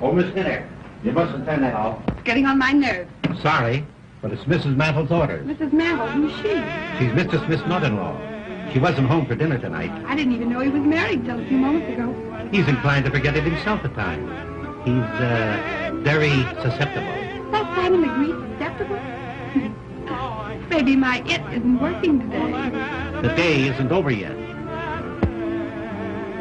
Oh, Miss Hitter, you mustn't turn that off. It's getting on my nerves. Sorry, but it's Mrs. Mantle's orders. Mrs. Mantle, who's she? She's Mr. Smith's mother-in-law. She wasn't home for dinner tonight. I didn't even know he was married till a few moments ago. He's inclined to forget it himself at times. He's, very susceptible. That sign him agree susceptible? Maybe my it isn't working today. The day isn't over yet.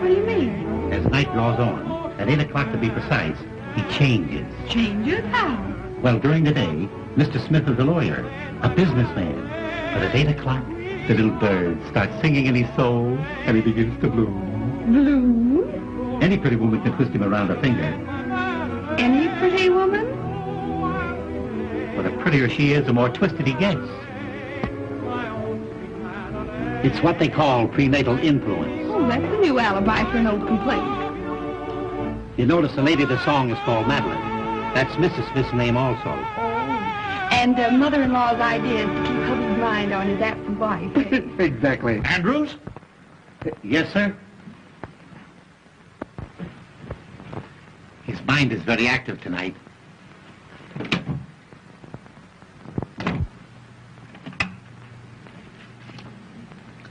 What do you mean? As night draws on, at 8 o'clock to be precise, he changes. Changes? How? Well, during the day, Mr. Smith is a lawyer, a businessman. But at 8 o'clock, the little bird starts singing in his soul, and he begins to bloom. Bloom? Any pretty woman can twist him around her finger. Any pretty woman? Well, the prettier she is, the more twisted he gets. It's what they call prenatal influence. Oh, that's a new alibi for an old complaint. You notice the lady of the song is called Madeline. That's Mrs. Smith's name also. And mother-in-law's idea is to keep hubby's mind on his absent wife. Exactly. Andrews? Yes, sir? His mind is very active tonight.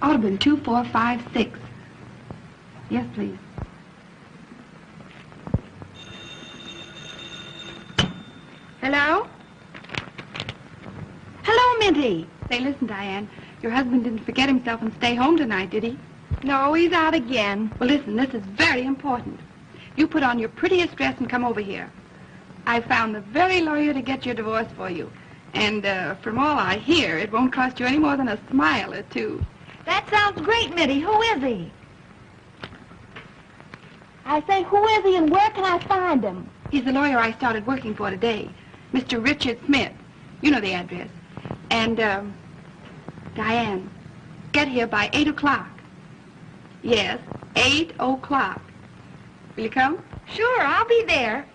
Ought to have been 2, 4, 5, 6. Yes, please. Hello? Hello, Minty. Say, listen, Diane. Your husband didn't forget himself and stay home tonight, did he? No, he's out again. Well, listen, this is very important. You put on your prettiest dress and come over here. I found the very lawyer to get your divorce for you. And from all I hear, it won't cost you any more than a smile or two. That sounds great, Mitty. Who is he? I say, who is he and where can I find him? He's the lawyer I started working for today, Mr. Richard Smith. You know the address. And, Diane, get here by 8 o'clock. Yes, 8 o'clock. Will you come? Sure, I'll be there.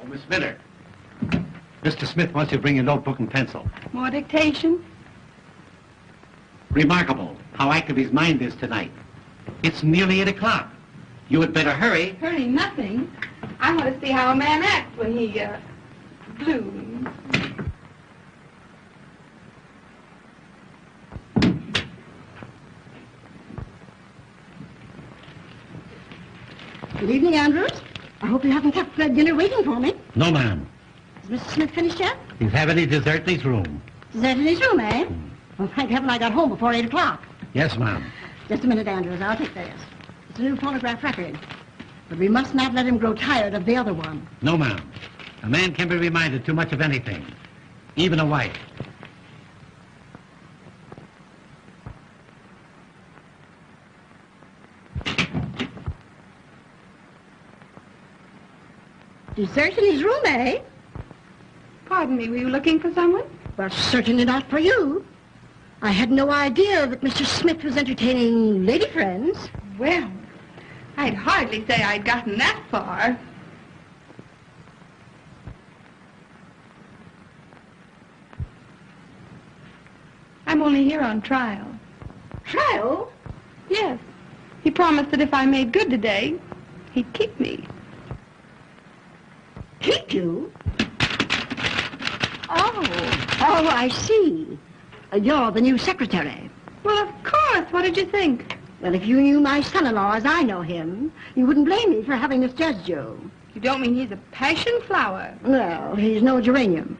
Oh, Miss Miller. Mr. Smith wants you to bring your notebook and pencil. More dictation? Remarkable how active his mind is tonight. It's nearly 8 o'clock. You had better hurry. Hurry, nothing. I want to see how a man acts when he, blooms. Good evening, Andrews. I hope you haven't kept dinner waiting for me. No, ma'am. Is Mr. Smith finished yet? He's having his dessert in his room. Dessert in his room, eh? Well, thank heaven I got home before 8 o'clock. Yes, ma'am. Just a minute, Andrews. I'll take this. It's a new phonograph record. But we must not let him grow tired of the other one. No, ma'am. A man can be reminded too much of anything, even a wife. Dessert in his room, eh? Pardon me, were you looking for someone? Well, certainly not for you. I had no idea that Mr. Smith was entertaining lady friends. Well, I'd hardly say I'd gotten that far. I'm only here on trial. Trial? Yes. He promised that if I made good today, he'd keep me. Keep you? Oh, I see. You're the new secretary. Well, of course. What did you think? Well, if you knew my son-in-law as I know him, you wouldn't blame me for having misjudged you. You don't mean he's a passion flower? No, he's no geranium.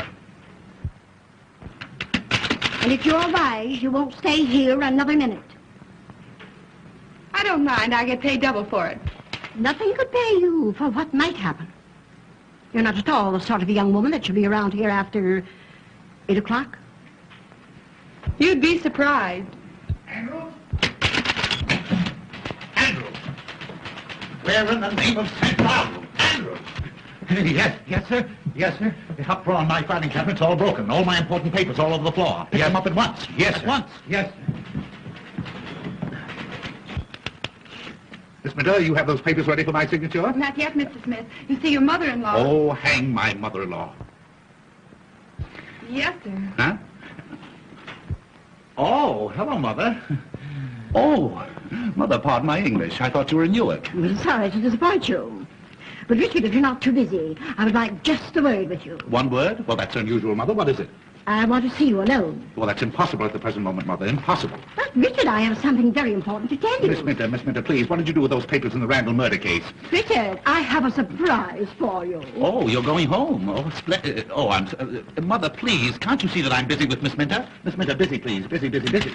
And if you're wise, you won't stay here another minute. I don't mind. I get paid double for it. Nothing could pay you for what might happen. You're not at all the sort of a young woman that should be around here after 8 o'clock. You'd be surprised. Andrews? Andrews! Where in the name of St. Paul? Andrews! Yes, sir. Yes, sir. The top drawer on my filing cabinet's all broken. All my important papers all over the floor. Pick them up at once. Yes, sir. At once. Yes, sir. Miss Minter, you have those papers ready for my signature? Not yet, Mr. Smith. You see, your mother-in-law... Oh, hang my mother-in-law. Yes, sir. Huh? Oh, hello, Mother. Oh, Mother, pardon my English. I thought you were in Newark. I'm sorry to disappoint you. But Richard, if you're not too busy, I would like just a word with you. One word? Well, that's unusual, Mother. What is it? I want to see you alone. Well, that's impossible at the present moment, Mother. Impossible. But, Richard, I have something very important to tell you. Miss Minter, please, what did you do with those papers in the Randall murder case? Richard, I have a surprise for you. Oh, you're going home. Oh, splendid. Oh, Mother, please, can't you see that I'm busy with Miss Minter? Miss Minter, busy, please. Busy. Busy.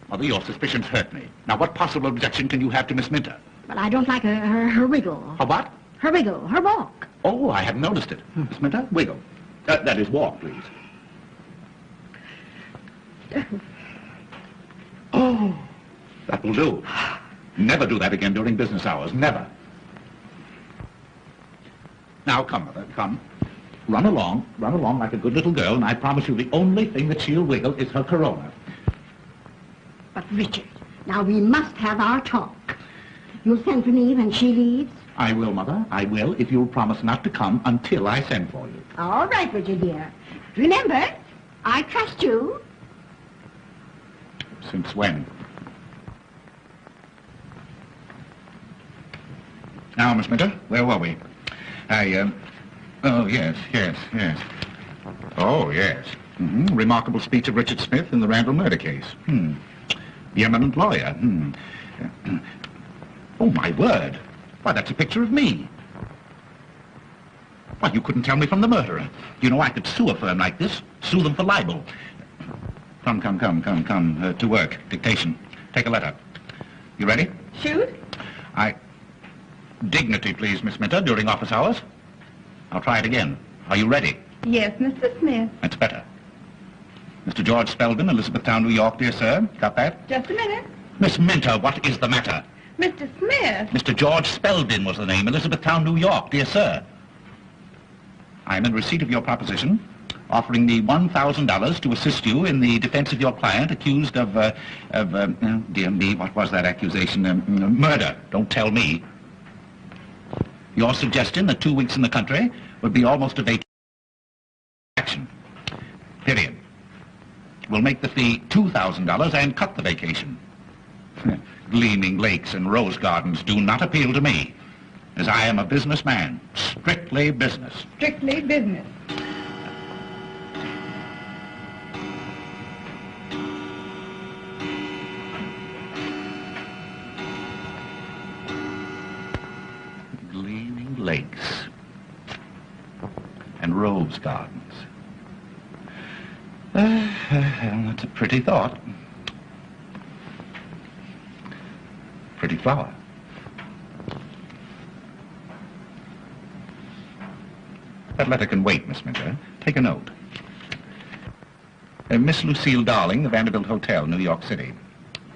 Mother, your suspicions hurt me. Now, what possible objection can you have to Miss Minter? But I don't like her wiggle. Her what? Her wiggle, her walk. Oh, I hadn't noticed it. Miss Minter, wiggle. That is, walk, please. Oh, that will do. Never do that again during business hours. Never. Now, come, Mother, come. Run along like a good little girl, and I promise you the only thing that she'll wiggle is her corona. But, Richard, now we must have our talk. You'll send for me when she leaves? I will, Mother. I will, if you'll promise not to come until I send for you. All right, Richard, dear. Remember, I trust you. Since when? Now, Miss Minter, where were we? Oh, yes. Oh, yes. Remarkable speech of Richard Smith in the Randall murder case. The eminent lawyer. Oh, my word. Why, that's a picture of me. Why, you couldn't tell me from the murderer. You know, I could sue a firm like this, sue them for libel. Come, to work. Dictation. Take a letter. You ready? Shoot? Dignity, please, Miss Minter, during office hours. I'll try it again. Are you ready? Yes, Mr. Smith. That's better. Mr. George Spelden, Elizabethtown, New York, dear sir. Got that? Just a minute. Miss Minter, what is the matter? Mr. Smith. Mr. George Spelden was the name, Elizabethtown, New York, dear sir. I am in receipt of your proposition, offering me $1,000 to assist you in the defense of your client accused of dear me, what was that accusation? Murder. Don't tell me. Your suggestion that 2 weeks in the country would be almost a vacation. Period. We'll make the fee $2,000 and cut the vacation. Gleaming lakes and rose gardens do not appeal to me, as I am a businessman. Strictly business. Strictly business. Gleaming lakes and rose gardens. That's a pretty thought. Pretty flower. That letter can wait, Miss Minter. Take a note. Miss Lucille Darling, the Vanderbilt Hotel, New York City.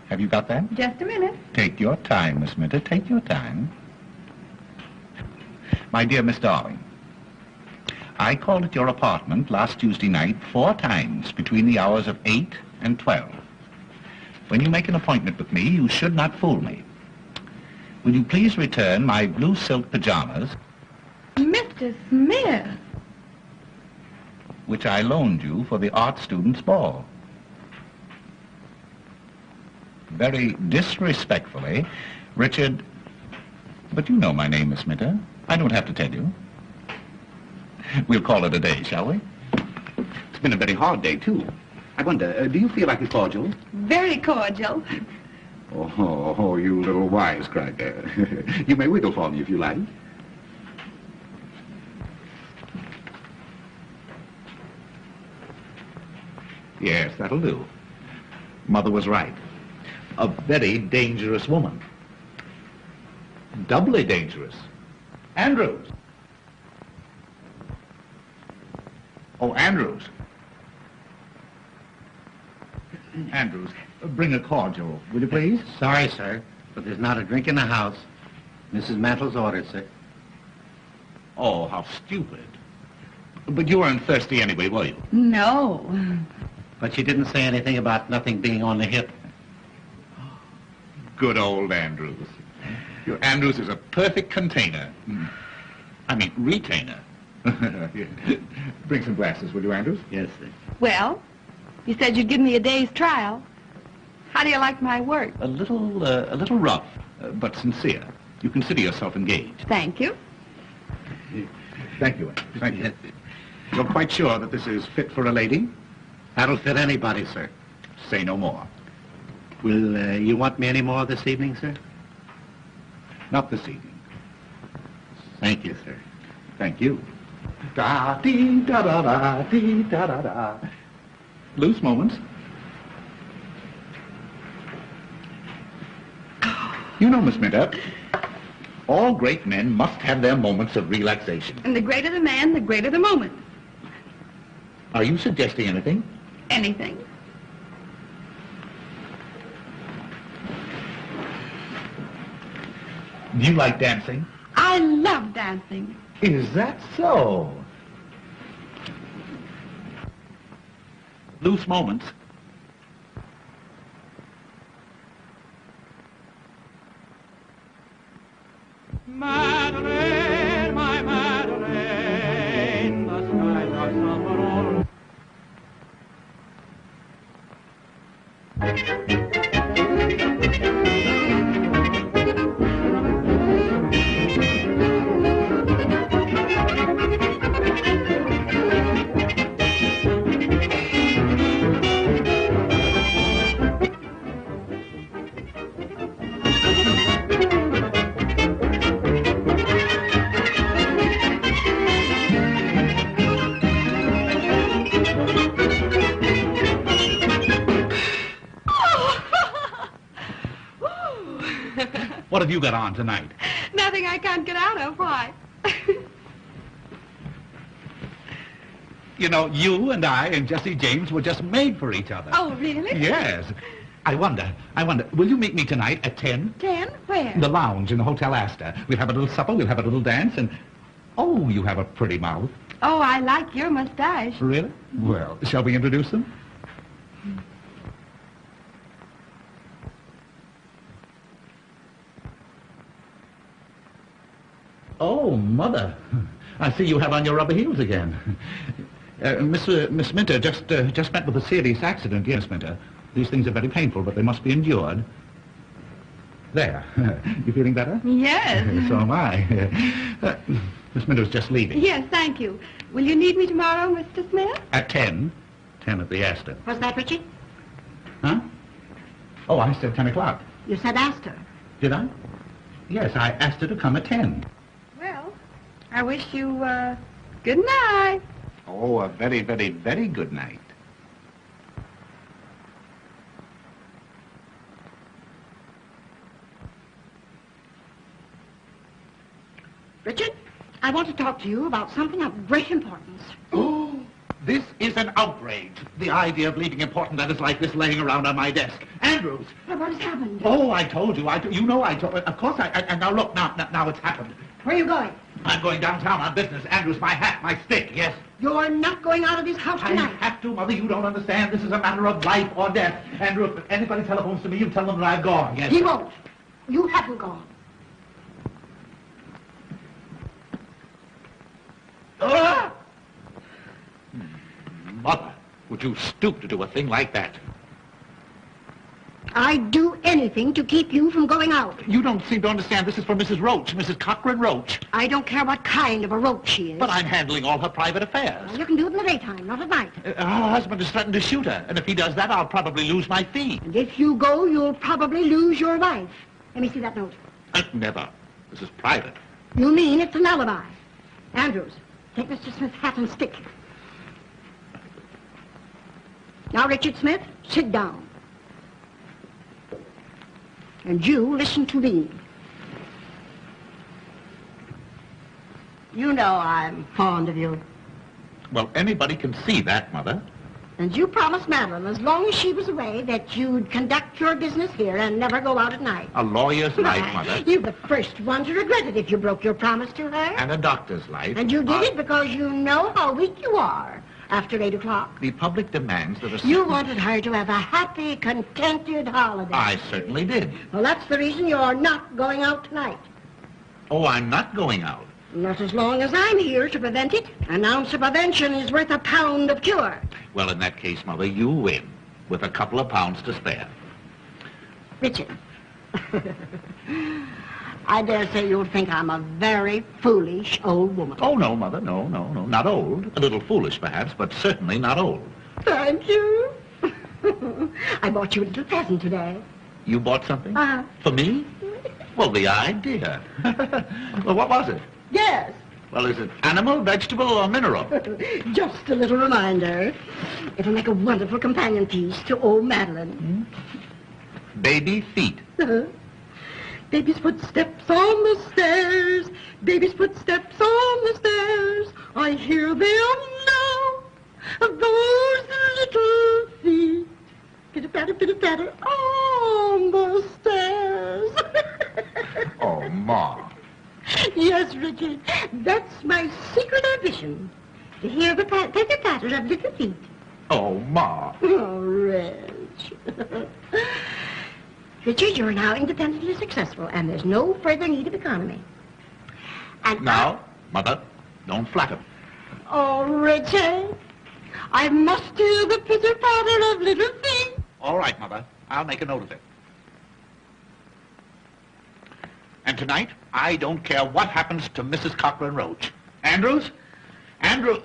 Have you got that? Just a minute. Take your time, Miss Minter. Take your time. My dear Miss Darling, I called at your apartment last Tuesday night 4 times between the hours of 8 and 12. When you make an appointment with me, you should not fool me. Will you please return my blue silk pajamas, Mr. Smith. which I loaned you for the art students' ball? Very disrespectfully, Richard... But you know my name, Miss Minter. I don't have to tell you. We'll call it a day, shall we? It's been a very hard day, too. I wonder, do you feel like a cordial? Very cordial. Oh, you little wisecracker. You may wiggle for me if you like. Yes, that'll do. Mother was right. A very dangerous woman. Doubly dangerous. Andrews. Oh, Andrews. Andrews, bring a cordial, will you please? Sorry, sir, but there's not a drink in the house. Mrs. Mantle's ordered, sir. Oh, how stupid. But you weren't thirsty anyway, were you? No. But she didn't say anything about nothing being on the hip. Good old Andrews. Your Andrews is a perfect container. I mean, retainer. Bring some glasses, will you, Andrews? Yes, sir. Well, you said you'd give me a day's trial. How do you like my work? A little rough, but sincere. You consider yourself engaged. Thank you. Thank you. Thank you. You're quite sure that this is fit for a lady? That'll fit anybody, sir. Say no more. Will you want me any more this evening, sir? Not this evening. Thank you, sir. Thank you. Da-dee-da-da-da-dee-da-da-da. Loose moments. You know, Miss Minter, all great men must have their moments of relaxation. And the greater the man, the greater the moment. Are you suggesting anything? Anything. Do you like dancing? I love dancing. Is that so? Loose moments. Madeline, my Madeline, the skies are somber all. What have you got on tonight? Nothing I can't get out of. Why? You know, you and I and Jesse James were just made for each other. Oh, really? Yes. I wonder, will you meet me tonight at 10? 10? Where? The lounge in the Hotel Astor. We'll have a little supper, we'll have a little dance, and... Oh, you have a pretty mouth. Oh, I like your mustache. Really? Well, shall we introduce them? Oh, Mother. I see you have on your rubber heels again. Miss Minter just met with a serious accident. Yes, Minter. These things are very painful, but they must be endured. There. You feeling better? Yes. So am I. Miss Minter's just leaving. Yes, thank you. Will you need me tomorrow, Mr. Smith? At 10. 10 at the Astor. What's that, Richard? Huh? Oh, I said 10 o'clock. You said Astor. Did I? Yes, I asked her to come at 10. Well, I wish you, good night. Oh, a very, very, very good night. Richard, I want to talk to you about something of great importance. Oh, this is an outrage. The idea of leaving important letters like this laying around on my desk. Andrews! What has happened? Oh, I told you. You know I told... Of course and now look, now it's happened. Where are you going? I'm going downtown on business. Andrews, my hat, my stick, yes. You're not going out of this house I tonight. have to, Mother. You don't understand. This is a matter of life or death. Andrew, if anybody telephones to me, you tell them that I've gone, yes. He won't. You haven't gone. Ah! Mother, would you stoop to do a thing like that? I'd do anything to keep you from going out. You don't seem to understand. This is for Mrs. Roach, Mrs. Cochran Roach. I don't care what kind of a roach she is. But I'm handling all her private affairs. Well, you can do it in the daytime, not at night. Her husband has threatened to shoot her, and if he does that, I'll probably lose my fee. And if you go, you'll probably lose your life. Let me see that note. Never. This is private. You mean it's an alibi? Andrews, take Mr. Smith's hat and stick. Now, Richard Smith, sit down. And you listen to me. You know I'm fond of you. Well, anybody can see that, Mother. And you promised Madeline, as long as she was away, that you'd conduct your business here and never go out at night. A lawyer's life, Mother. You're the first one to regret it if you broke your promise to her. And a doctor's life. And you did it because you know how weak you are. after 8 o'clock. The public demands that a... You wanted her to have a happy, contented holiday. I certainly did. Well, that's the reason you're not going out tonight. Oh, I'm not going out. Not as long as I'm here to prevent it. An ounce of prevention is worth a pound of cure. Well, in that case, Mother, you win, with a couple of pounds to spare. Richard, I dare say you'll think I'm a very foolish old woman. Oh, no, Mother, no, not old. A little foolish, perhaps, but certainly not old. Thank you. I bought you a little present today. You bought something? Uh-huh. For me? Well, the idea. Well, what was it? Yes. Well, is it animal, vegetable, or mineral? Just a little reminder. It'll make a wonderful companion piece to old Madeline. Baby feet. Baby's footsteps on the stairs. Baby's footsteps on the stairs. I hear them now. Those little feet. Pitter-patter, pitter-patter on the stairs. Oh, Ma. Yes, Richard. That's my secret ambition. To hear the patter-patter of little feet. Oh, Ma. Oh, Reg. Richard, you're now independently successful, and there's no further need of economy. And Now, Mother, don't flatter. Oh, Richard, I must hear the pitter-patter of little feet. All right, Mother. I'll make a note of it. And tonight, I don't care what happens to Mrs. Cochran Roach. Andrews? Andrew...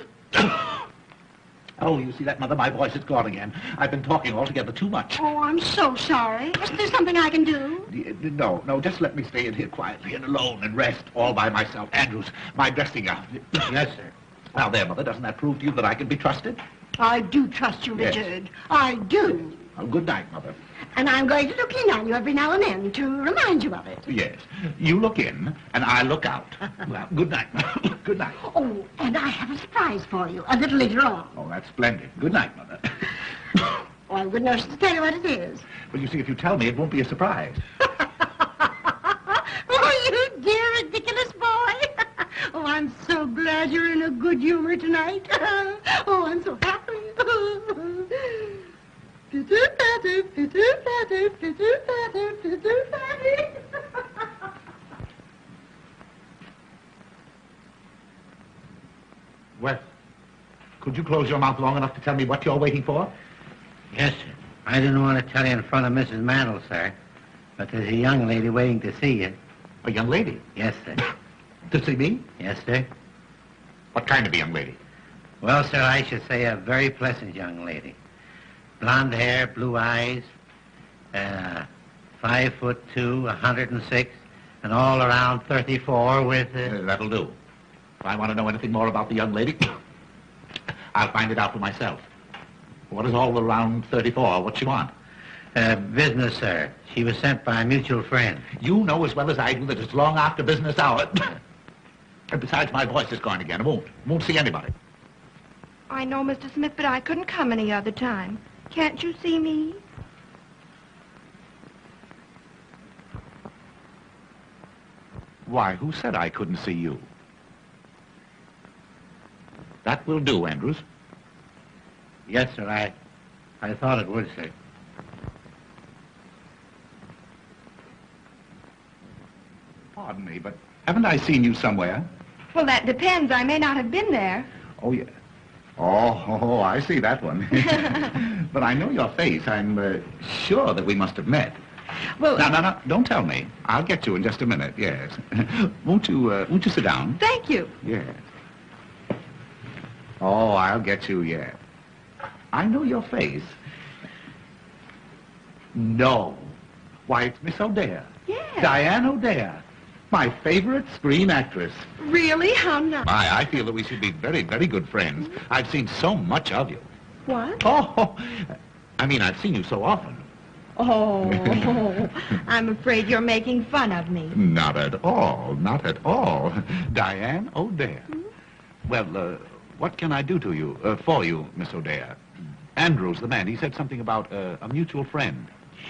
Oh, you see that, Mother? My voice is gone again. I've been talking altogether too much. Oh, I'm so sorry. Is there something I can do? No, just let me stay in here quietly and alone and rest all by myself. Andrews, my dressing gown. Yes, sir. Now there, Mother, doesn't that prove to you that I can be trusted? I do trust you, Yes. Richard. I do. Well, good night, Mother. And I'm going to look in on you every now and then to remind you of it. Yes. You look in, and I look out. Well, good night. Good night. Oh, and I have a surprise for you a little later on. Oh, that's splendid. Good night, Mother. Oh, I'm good nurse to tell you what it is. Well, you see, if you tell me, it won't be a surprise. Oh, you dear, ridiculous boy. Oh, I'm so glad you're in a good humor tonight. Oh, I'm so happy. Pitter-patter, pitter-patter, pitter-patter, pitter-patter. Well, could you close your mouth long enough to tell me what you're waiting for? Yes, sir. I didn't want to tell you in front of Mrs. Mandel, sir, but there's a young lady waiting to see you. A young lady? Yes, sir. To see me? Yes, sir. What kind of a young lady? Well, sir, I should say a very pleasant young lady. Blonde hair, blue eyes, 5'2", 106, and all around 34 with... That'll do. If I want to know anything more about the young lady, I'll find it out for myself. What is all around 34? What's she want? Business, sir. She was sent by a mutual friend. You know as well as I do that it's long after business hour. And besides, my voice is gone again. I won't see anybody. I know, Mr. Smith, but I couldn't come any other time. Can't you see me? Why, who said I couldn't see you? That will do, Andrews. Yes, sir, I thought it would, sir. Pardon me, but haven't I seen you somewhere? Well, that depends. I may not have been there. Oh, yeah. Oh, I see that one. But I know your face. I'm sure that we must have met. Well... No, don't tell me. I'll get you in just a minute, yes. Won't you sit down? Thank you. Yes. Oh, I'll get you, yes. I know your face. No. Why, it's Miss O'Dare. Yes. Diane O'Dare. My favorite screen actress. Really? How nice. I feel that we should be very, very good friends. I've seen so much of you. What? Oh, I mean, I've seen you so often. Oh, I'm afraid you're making fun of me. Not at all, not at all. Diane O'Dare. Well, what can I do to you, for you, Miss O'Dare? Andrews, the man, he said something about a mutual friend.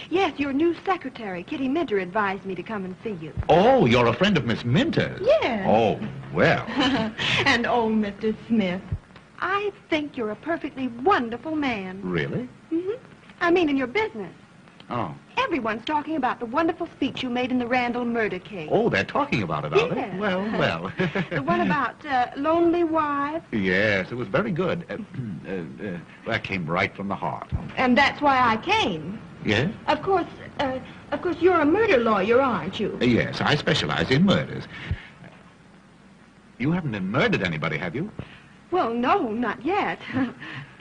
Yes, your new secretary, Kitty Minter, advised me to come and see you. Oh, you're a friend of Miss Minter's? Yes. Oh, well. And oh, Mr. Smith, I think you're a perfectly wonderful man. Really? Mm-hmm. I mean, in your business. Oh. Everyone's talking about the wonderful speech you made in the Randall murder case. Oh, they're talking about it, are they? Yes. Well, well. The one about lonely wives. Yes, it was very good. That came right from the heart. And that's why I came. Yes? Of course, you're a murder lawyer, aren't you? Yes, I specialize in murders. You haven't murdered anybody, have you? Well, no, not yet.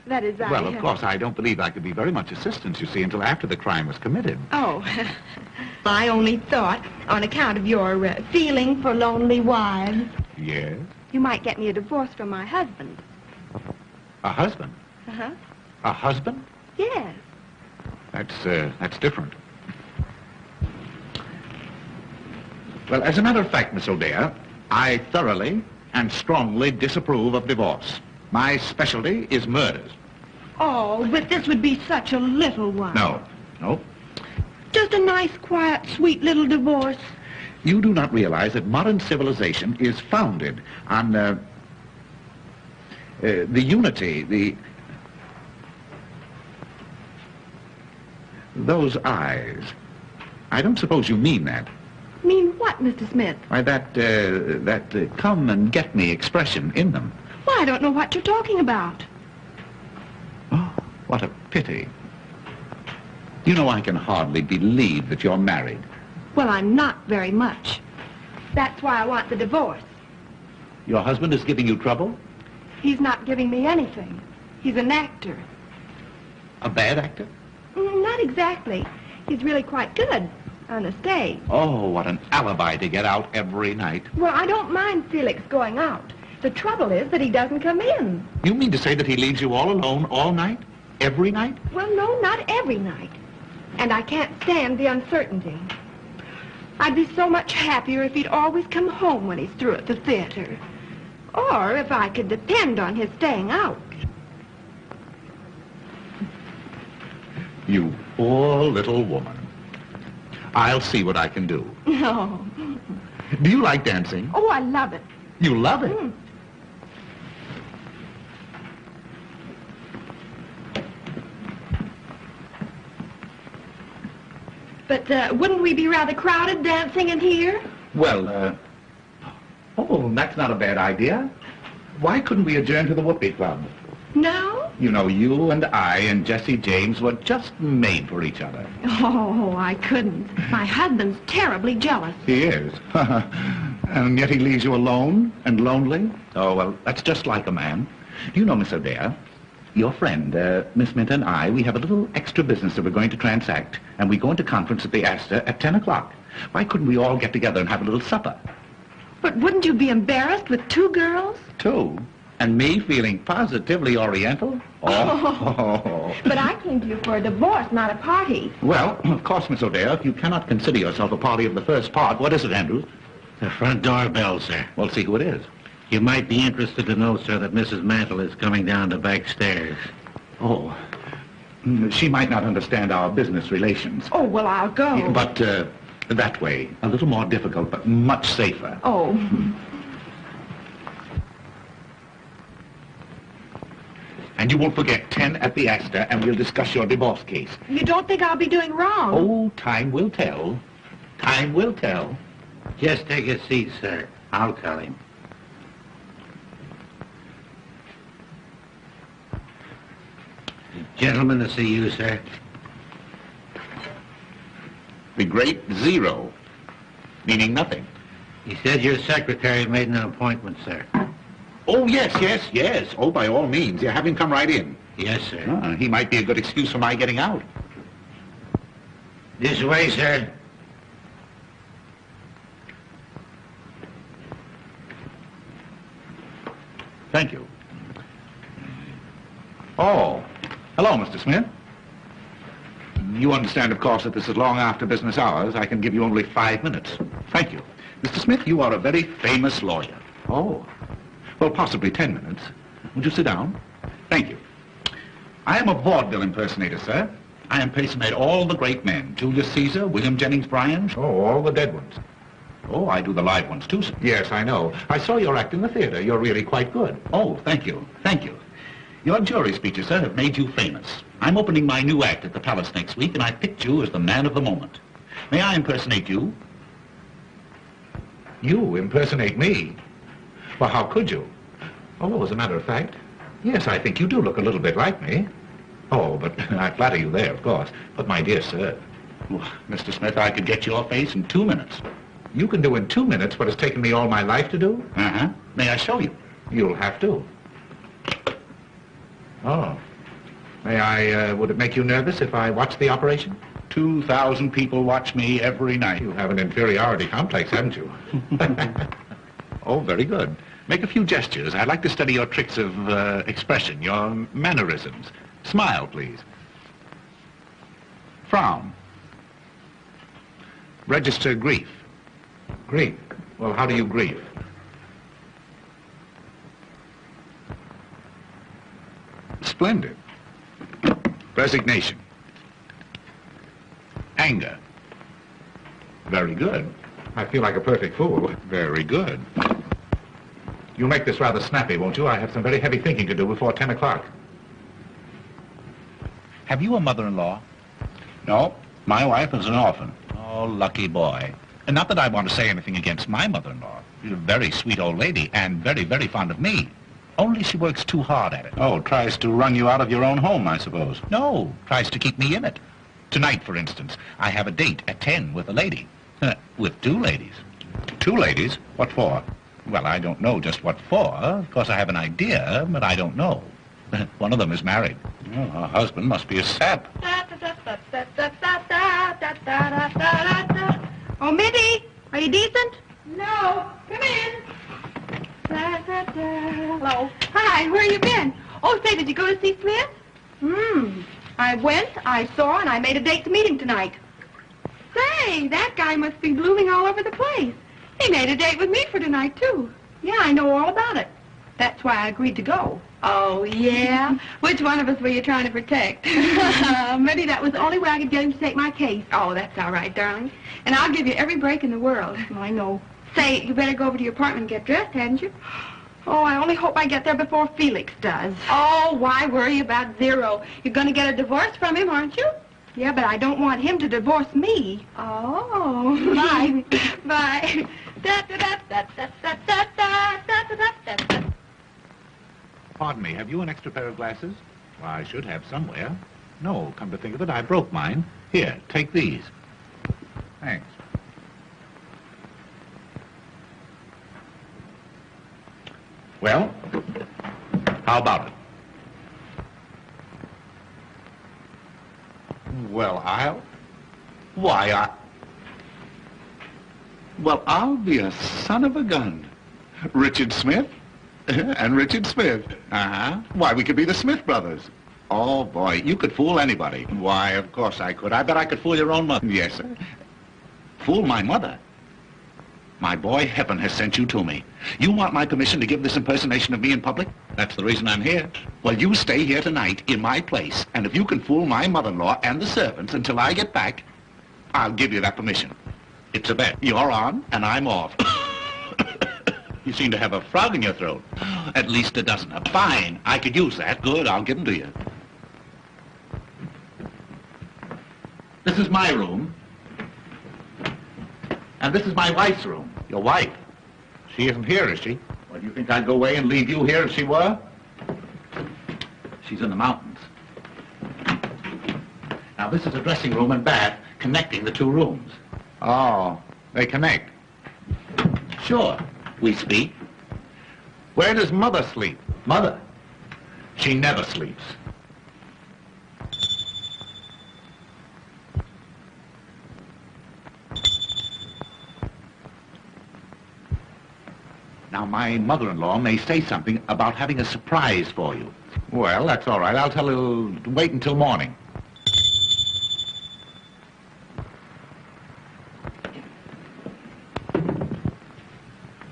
That is, Well, of course, I don't believe I could be very much assistance, you see, until after the crime was committed. Oh, I only thought, on account of your feeling for lonely wives. Yes? You might get me a divorce from my husband. A husband? Uh-huh. A husband? Yes. That's different. Well, as a matter of fact, Miss O'Dea, I thoroughly and strongly disapprove of divorce. My specialty is murders. Oh, but this would be such a little one. No. Just a nice, quiet, sweet little divorce. You do not realize that modern civilization is founded on the unity, those eyes. I don't suppose you mean that. Mean what, Mr. Smith? Why, that come and get me expression in them. Well, I don't know what you're talking about. Oh, what a pity. You know, I can hardly believe that you're married. Well, I'm not very much. That's why I want the divorce. Your husband is giving you trouble? He's not giving me anything. He's an actor. A bad actor? Not exactly. He's really quite good on the stage. Oh, what an alibi to get out every night. Well, I don't mind Felix going out. The trouble is that he doesn't come in. You mean to say that he leaves you all alone all night? Every night? Well, no, not every night. And I can't stand the uncertainty. I'd be so much happier if he'd always come home when he's through at the theater. Or if I could depend on his staying out. You poor little woman. I'll see what I can do. No. Do you like dancing? Oh, I love it. You love it? But wouldn't we be rather crowded dancing in here? Well, oh, that's not a bad idea. Why couldn't we adjourn to the Whoopee Club? No? You know, you and I and Jesse James were just made for each other. Oh, I couldn't. My husband's terribly jealous. He is. And yet he leaves you alone and lonely? Oh, well, that's just like a man. Do you know, Miss O'Dea, your friend, Miss Minta and I, we have a little extra business that we're going to transact, and we go into conference at the Astor at 10 o'clock. Why couldn't we all get together and have a little supper? But wouldn't you be embarrassed with two girls? Two? And me feeling positively oriental? Oh. But I came to you for a divorce, not a party. Well, of course, Miss O'Dea, if you cannot consider yourself a party of the first part, what is it, Andrews? The front door bell, sir. Well, see who it is. You might be interested to know, sir, that Mrs. Mantle is coming down the back stairs. Oh, she might not understand our business relations. Oh, well, I'll go. But that way, a little more difficult, but much safer. Oh. And you won't forget 10 at the Astor, and we'll discuss your divorce case. You don't think I'll be doing wrong? Oh, time will tell. Time will tell. Just take a seat, sir. I'll tell him. Gentlemen to see you, sir. The great zero, meaning nothing. He said your secretary made an appointment, sir. Oh, yes. Oh, by all means. Yeah, have him come right in. Yes, sir. He might be a good excuse for my getting out. This way, sir. Thank you. Oh, hello, Mr. Smith. You understand, of course, that this is long after business hours. I can give you only 5 minutes. Thank you. Mr. Smith, you are a very famous lawyer. Oh. Well, possibly 10 minutes. Would you sit down? Thank you. I am a vaudeville impersonator, sir. I impersonate all the great men. Julius Caesar, William Jennings Bryan. Oh, all the dead ones. Oh, I do the live ones, too, sir. Yes, I know. I saw your act in the theater. You're really quite good. Oh, thank you. Thank you. Your jury speeches, sir, have made you famous. I'm opening my new act at the Palace next week, and I picked you as the man of the moment. May I impersonate you? You impersonate me? Well, how could you? Oh, as a matter of fact, yes, I think you do look a little bit like me. Oh, but I flatter you there, of course. But, my dear sir... Well, Mr. Smith, I could get your face in 2 minutes. You can do in 2 minutes what has taken me all my life to do? Uh-huh. May I show you? You'll have to. Oh. May I, would it make you nervous if I watched the operation? 2,000 people watch me every night. You have an inferiority complex, haven't you? Oh, very good. Make a few gestures. I'd like to study your tricks of expression, your mannerisms. Smile, please. Frown. Register grief. Grief? Well, how do you grieve? Splendid. Resignation. Anger. Very good. I feel like a perfect fool. Very good. You'll make this rather snappy, won't you? I have some very heavy thinking to do before 10 o'clock. Have you a mother-in-law? No. My wife is an orphan. Oh, lucky boy. And not that I want to say anything against my mother-in-law. She's a very sweet old lady and very, very fond of me. Only she works too hard at it. Oh, tries to run you out of your own home, I suppose. No, tries to keep me in it. Tonight, for instance, I have a date at 10 with a lady. With 2 ladies. 2 ladies? What for? Well, I don't know just what for. Of course, I have an idea, but I don't know. One of them is married. Oh, her husband must be a sap. Oh, Mitty, are you decent? No, come in. Hello. Hi, where you been? Oh, say, did you go to see Smith? I went, I saw, and I made a date to meet him tonight. Say, that guy must be blooming all over the place. He made a date with me for tonight, too. Yeah, I know all about it. That's why I agreed to go. Oh, yeah? Which one of us were you trying to protect? Maybe that was the only way I could get him to take my case. Oh, that's all right, darling. And I'll give you every break in the world. I know. Say, you better go over to your apartment and get dressed, hadn't you? Oh, I only hope I get there before Felix does. Oh, why worry about zero? You're going to get a divorce from him, aren't you? Yeah, but I don't want him to divorce me. Oh. Bye. Bye. Pardon me, have you an extra pair of glasses? Well, I should have somewhere. No, come to think of it, I broke mine. Here, take these. Thanks. Well, how about it? Well, I'll be a son of a gun. Richard Smith and Richard Smith. Uh-huh. Why, we could be the Smith brothers. Oh, boy, you could fool anybody. Why, of course I could. I bet I could fool your own mother. Yes, sir. Fool my mother? My boy, heaven has sent you to me. You want my permission to give this impersonation of me in public? That's the reason I'm here. Well, you stay here tonight in my place, and if you can fool my mother-in-law and the servants until I get back, I'll give you that permission. It's a bet. You're on, and I'm off. You seem to have a frog in your throat. At least a dozen. Fine. I could use that. Good. I'll give them to you. This is my room. And this is my wife's room. Your wife? She isn't here, is she? Well, do you think I'd go away and leave you here if she were? She's in the mountains. Now, this is a dressing room and bath connecting the 2 rooms. Oh, they connect? Sure. We speak. Where does Mother sleep? Mother? She never sleeps. Now, my mother-in-law may say something about having a surprise for you. Well, that's all right. I'll tell her to wait until morning.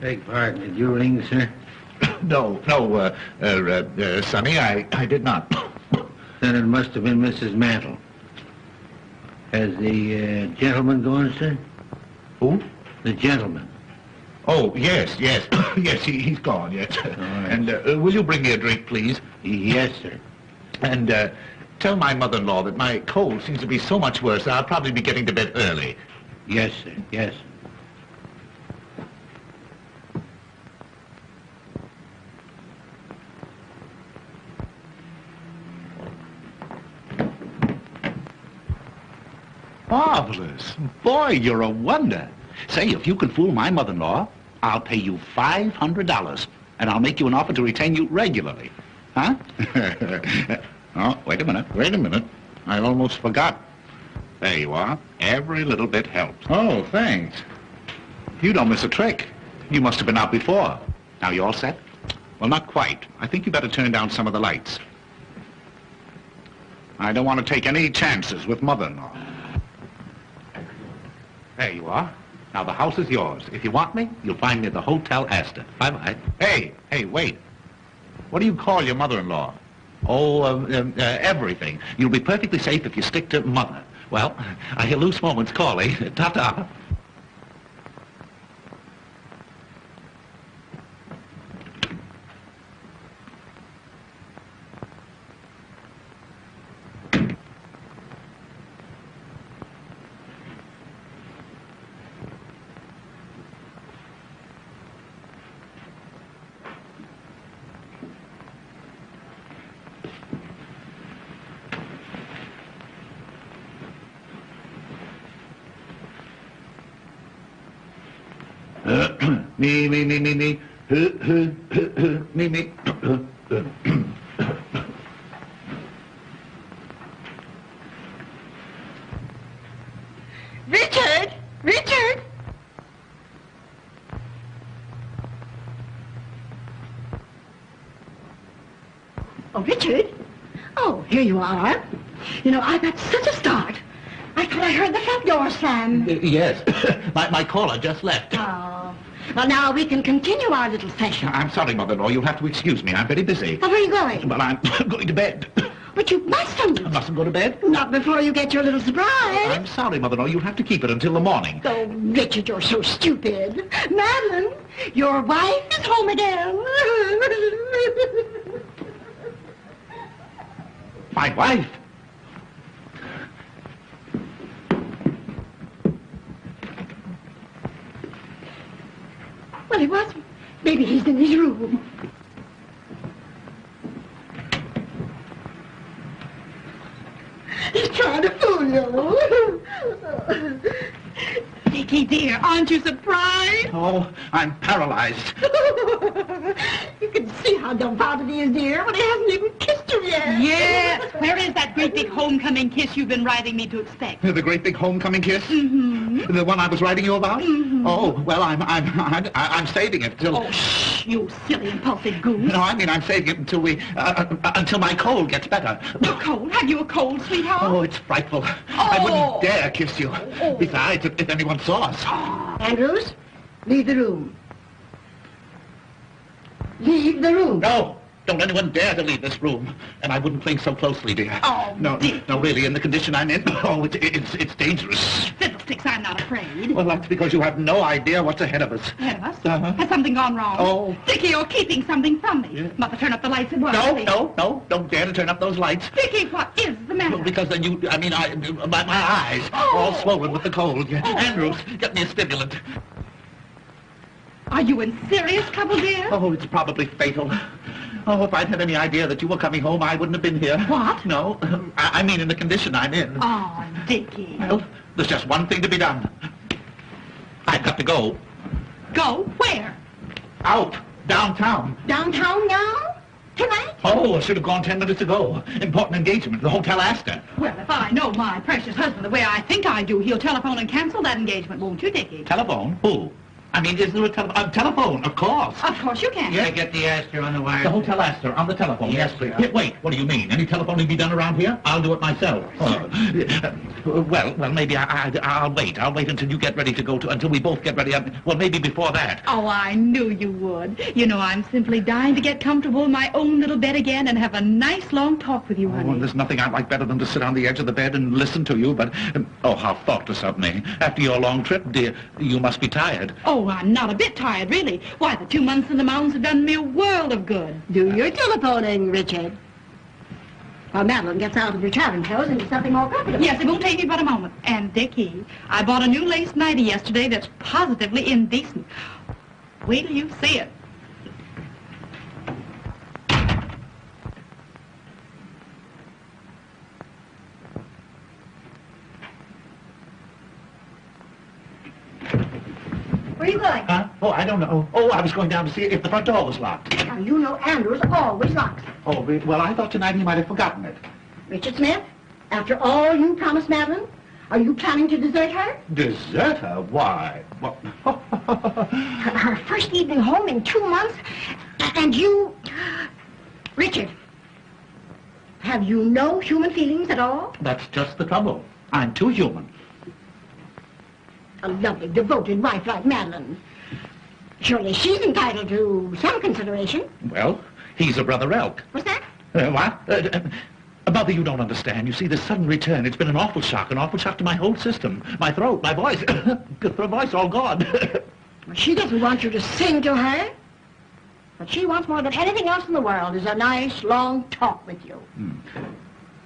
Beg pardon, did you ring, sir? No, Sonny, I did not. Then it must have been Mrs. Mantle. Has the gentleman gone, sir? Who? The gentleman. Oh, yes. Yes, he's gone, yes. right. And will you bring me a drink, please? Yes, sir. And tell my mother-in-law that my cold seems to be so much worse that I'll probably be getting to bed early. Yes, sir. Yes. Marvelous. Boy, you're a wonder. Say, if you can fool my mother-in-law, I'll pay you $500, and I'll make you an offer to retain you regularly. Huh? Oh, wait a minute. I almost forgot. There you are. Every little bit helps. Oh, thanks. You don't miss a trick. You must have been out before. Now, you all set? Well, not quite. I think you better turn down some of the lights. I don't want to take any chances with mother-in-law. There you are. Now, the house is yours. If you want me, you'll find me at the Hotel Astor. Bye-bye. Hey, wait. What do you call your mother-in-law? Oh, everything. You'll be perfectly safe if you stick to mother. Well, I hear loose moments calling. Ta-ta. Me. Me. Richard! Oh, Richard? Oh, here you are. You know, I got such a start. I thought I heard the front door slam. Yes. my caller just left. Oh. Well, now we can continue our little session. I'm sorry, mother-in-law. You'll have to excuse me. I'm very busy. Well, where are you going? Well, I'm going to bed. But you mustn't. I mustn't go to bed? Not before you get your little surprise. I'm sorry, mother-in-law. You'll have to keep it until the morning. Oh, Richard, you're so stupid. Madeline, your wife is home again. My wife? Well, he wasn't. Maybe he's in his room. He's trying to fool you. Dickie, dear, aren't you surprised? Oh, I'm paralyzed. You can see how dumbfounded he is, dear, when he hasn't even kissed you yet. Yes. Where is that great big homecoming kiss you've been writing me to expect? The great big homecoming kiss? Mm-hmm. The one I was writing you about? Mm-hmm. Oh, well, I'm saving it till... Oh, shh, you silly, impulsive goose. No, I mean, I'm saving it until until my cold gets better. A cold? Have you a cold, sweetheart? Oh, it's frightful. I wouldn't dare kiss you. Oh. Besides, if anyone saw us. Andrews, leave the room. Leave the room. No, don't anyone dare to leave this room. And I wouldn't cling so closely, dear. Oh, no, Dick. no, really, in the condition I'm in, oh, it's dangerous. Fiddlesticks, I'm not afraid. Well, that's because you have no idea what's ahead of us. Ahead of us? Uh-huh. Has something gone wrong? Oh. Dickie, you're keeping something from me. Yeah. Mother, turn up the lights at once. No, don't dare to turn up those lights. Dickie, what is the matter? Well, because then my eyes are all swollen with the cold. Oh. Andrews, get me a stimulant. Are you in serious trouble, dear? Oh, it's probably fatal. Oh, if I'd had any idea that you were coming home, I wouldn't have been here. What? No, I mean in the condition I'm in. Oh, Dickie. Well, there's just one thing to be done. I've got to go. Go? Where? Out. Downtown. Downtown now? Tonight? Oh, I should have gone 10 minutes ago. Important engagement, the Hotel Astor. Well, if I know my precious husband the way I think I do, he'll telephone and cancel that engagement, won't you, Dickie? Telephone? Who? I mean, is there a telephone? Of course. Of course you can. Yeah, get the Astor on the wire. The Hotel Astor on the telephone. Yes, please. sir. Wait, what do you mean? Any telephoning be done around here? I'll do it myself. Well, maybe I'll wait. I'll wait until you get ready to go to, until we both get ready. Well, maybe before that. Oh, I knew you would. You know, I'm simply dying to get comfortable in my own little bed again and have a nice long talk with you, Oh, honey. and there's nothing I'd like better than to sit on the edge of the bed and listen to you, but, oh, how thoughtless of me. After your long trip, dear, you must be tired. Oh, Oh, I'm not a bit tired, really. Why, the 2 months in the mountains have done me a world of good. Do your telephoning, Richard. While Madeline gets out of her traveling clothes into something more comfortable. Yes, it won't take me but a moment. And, Dickie, I bought a new lace nightie yesterday that's positively indecent. Wait till you see it. Where are you going? Huh? Oh, I don't know. Oh, I was going down to see if the front door was locked. Now, you know Andrews always locks it. Oh, well, I thought tonight he might have forgotten it. Richard Smith, after all you promised Madeline, are you planning to desert her? Desert her? Why? Well, Her first evening home in 2 months, and you... Richard, have you no human feelings at all? that's just the trouble. I'm too human. A lovely, devoted wife like Madeline. Surely she's entitled to some consideration. Well, he's a brother elk. What's that? What? Mother, you don't understand. You see, this sudden return, it's been an awful shock to my whole system. My throat, my voice, the voice all gone. She doesn't want you to sing to her. What she wants more than anything else in the world is a nice, long talk with you.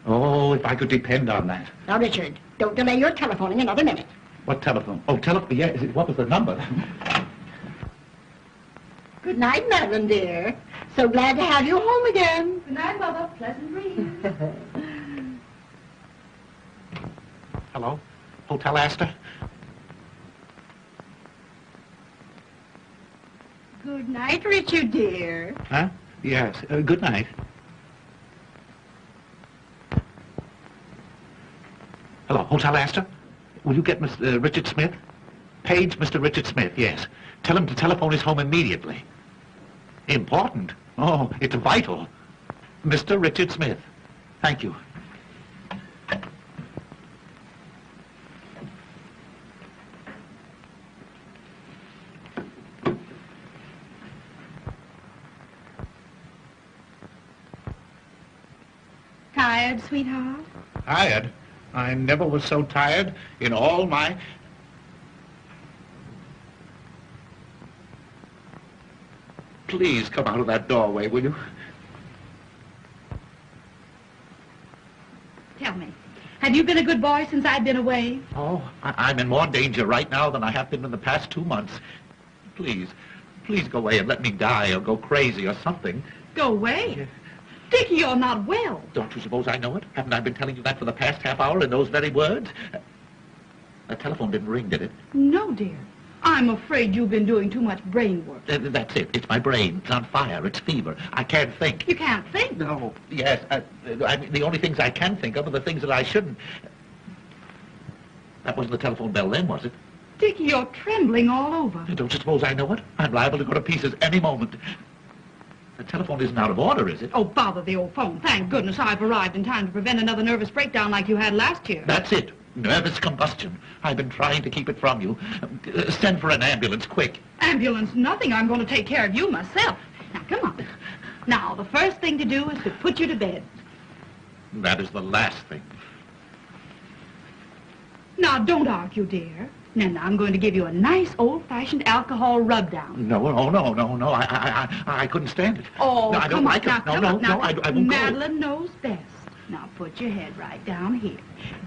Oh, if I could depend on that. Now, Richard, don't delay your telephoning another minute. What telephone? Oh, telephone, yeah, what was the number? Good night, Madeline, dear. So glad to have you home again. Good night, Mother. Pleasant dreams. Hello? Hotel Astor? Good night, Richard, dear. Huh? Yes, good night. Hello, Hotel Astor? Will you get Mr. Richard Smith? Page Mr. Richard Smith, yes. Tell him to telephone his home immediately. Important? Oh, it's vital. Mr. Richard Smith. Thank you. Tired, sweetheart? Tired? I never was so tired in all my... Please come out of that doorway, will you? Tell me, have you been a good boy since I've been away? Oh, I'm in more danger right now than I have been in the past 2 months. Please go away and let me die or go crazy or something. Go away? Dickie, you're not well. Don't you suppose I know it? Haven't I been telling you that for the past half hour in those very words? The telephone didn't ring, did it? No, dear. I'm afraid you've been doing too much brain work. That's it. It's my brain. It's on fire. It's fever. I can't think. You can't think. No. Yes. I mean, the only things I can think of are the things that I shouldn't. That wasn't the telephone bell then, was it? Dickie, you're trembling all over. Don't you suppose I know it? I'm liable to go to pieces any moment. The telephone isn't out of order, is it? Oh, bother the old phone. Thank goodness I've arrived in time to prevent another nervous breakdown like you had last year. That's it. Nervous combustion. I've been trying to keep it from you. Send for an ambulance, quick. Ambulance, nothing. I'm going to take care of you myself. Now, come on. Now, the first thing to do is to put you to bed. That is the last thing. Now, don't argue, dear. Now, I'm going to give you a nice old-fashioned alcohol rub-down. No. I couldn't stand it. Oh, no, I don't come on. like Now, it. come No, on. Now, I won't go. Madeline knows best. Now, put your head right down here.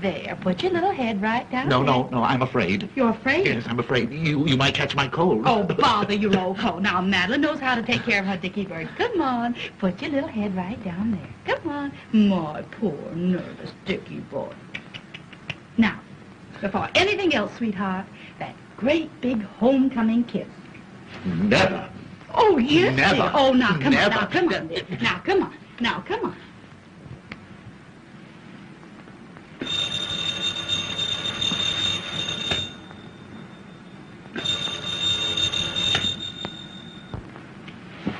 There, put your little head right down there. No, I'm afraid. You're afraid? Yes, I'm afraid. You might catch my cold. Oh, bother your old coat. Now, Madeline knows how to take care of her Dickie bird. Come on, put your little head right down there. Come on. My poor, nervous Dickie boy. Now, before anything else, sweetheart, that great big homecoming kiss. Never. Oh, yes, Never. dear. Oh, now, come on. Never. Now, come on, dear. Now, come on. Now, come on.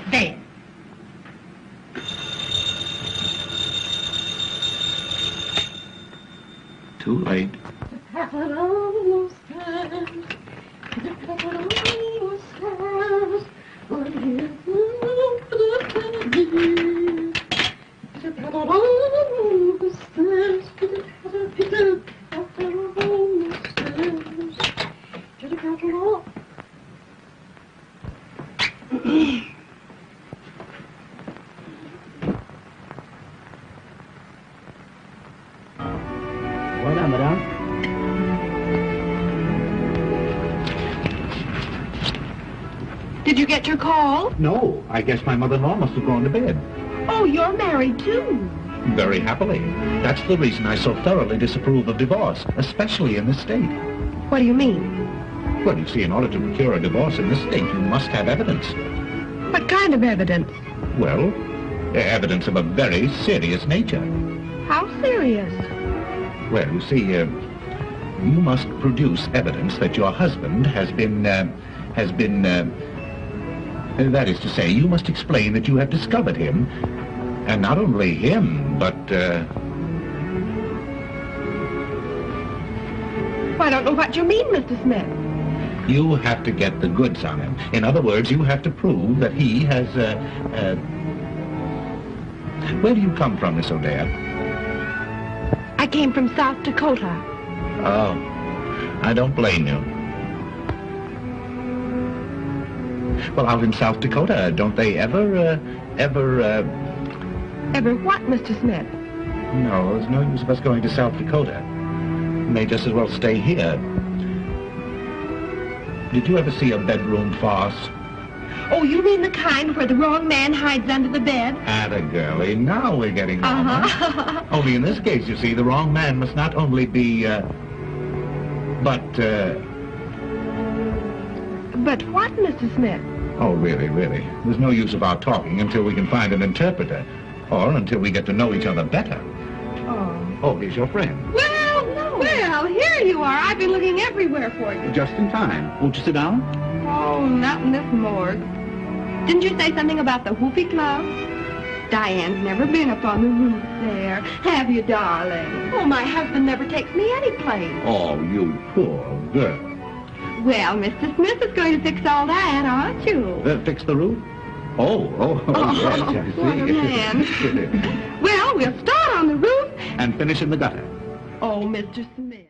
There. Too late. Voilà, madame. Did you get your call? No, I guess my mother-in-law must have gone to bed. Oh, you're married, too. Very happily. That's the reason I so thoroughly disapprove of divorce, especially in this state. What do you mean? Well, you see, in order to procure a divorce in this state, you must have evidence. What kind of evidence? Well, evidence of a very serious nature. How serious? Well, you see, you must produce evidence that your husband has been, that is to say, you must explain that you have discovered him, and not only him, but, I don't know what you mean, Mr. Smith. you have to get the goods on him. In other words, you have to prove that he has, Where do you come from, Miss O'Dea? I came from South Dakota. Oh, I don't blame you. Well, out in South Dakota, don't they ever... Ever what, Mr. Smith? No, there's no use of us going to South Dakota. May just as well stay here. Did you ever see a bedroom farce? Oh, you mean the kind where the wrong man hides under the bed? Atta girlie, now we're getting on. Uh-huh. Only in this case, you see, the wrong man must not only be, but what, Mr. Smith? Oh, really, really. There's no use of our talking until we can find an interpreter, or until we get to know each other better. Oh. Oh, here's your friend. Well, here you are. I've been looking everywhere for you. Just in time. Won't you sit down? Oh, not in this morgue. Didn't you say something about the Whoopee Club? Diane's never been up on the roof there. Have you, darling? Oh, my husband never takes me any place. Oh, you poor girl. Well, Mr. Smith is going to fix all that, aren't you? Fix the roof? Oh, yes, I see. What a man. Well, we'll start on the roof. And finish in the gutter. Oh, Mr. Smith.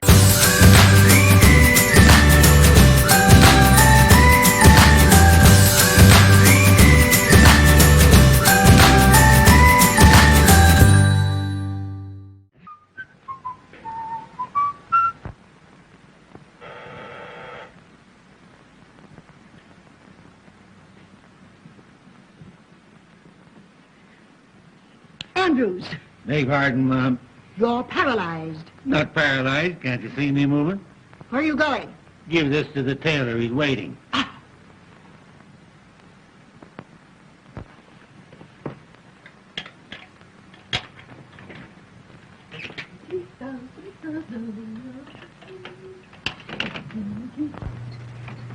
Andrews, Beg pardon, Mom. you're paralyzed. Not paralyzed. Can't you see me moving? Where are you going? Give this to the tailor. He's waiting.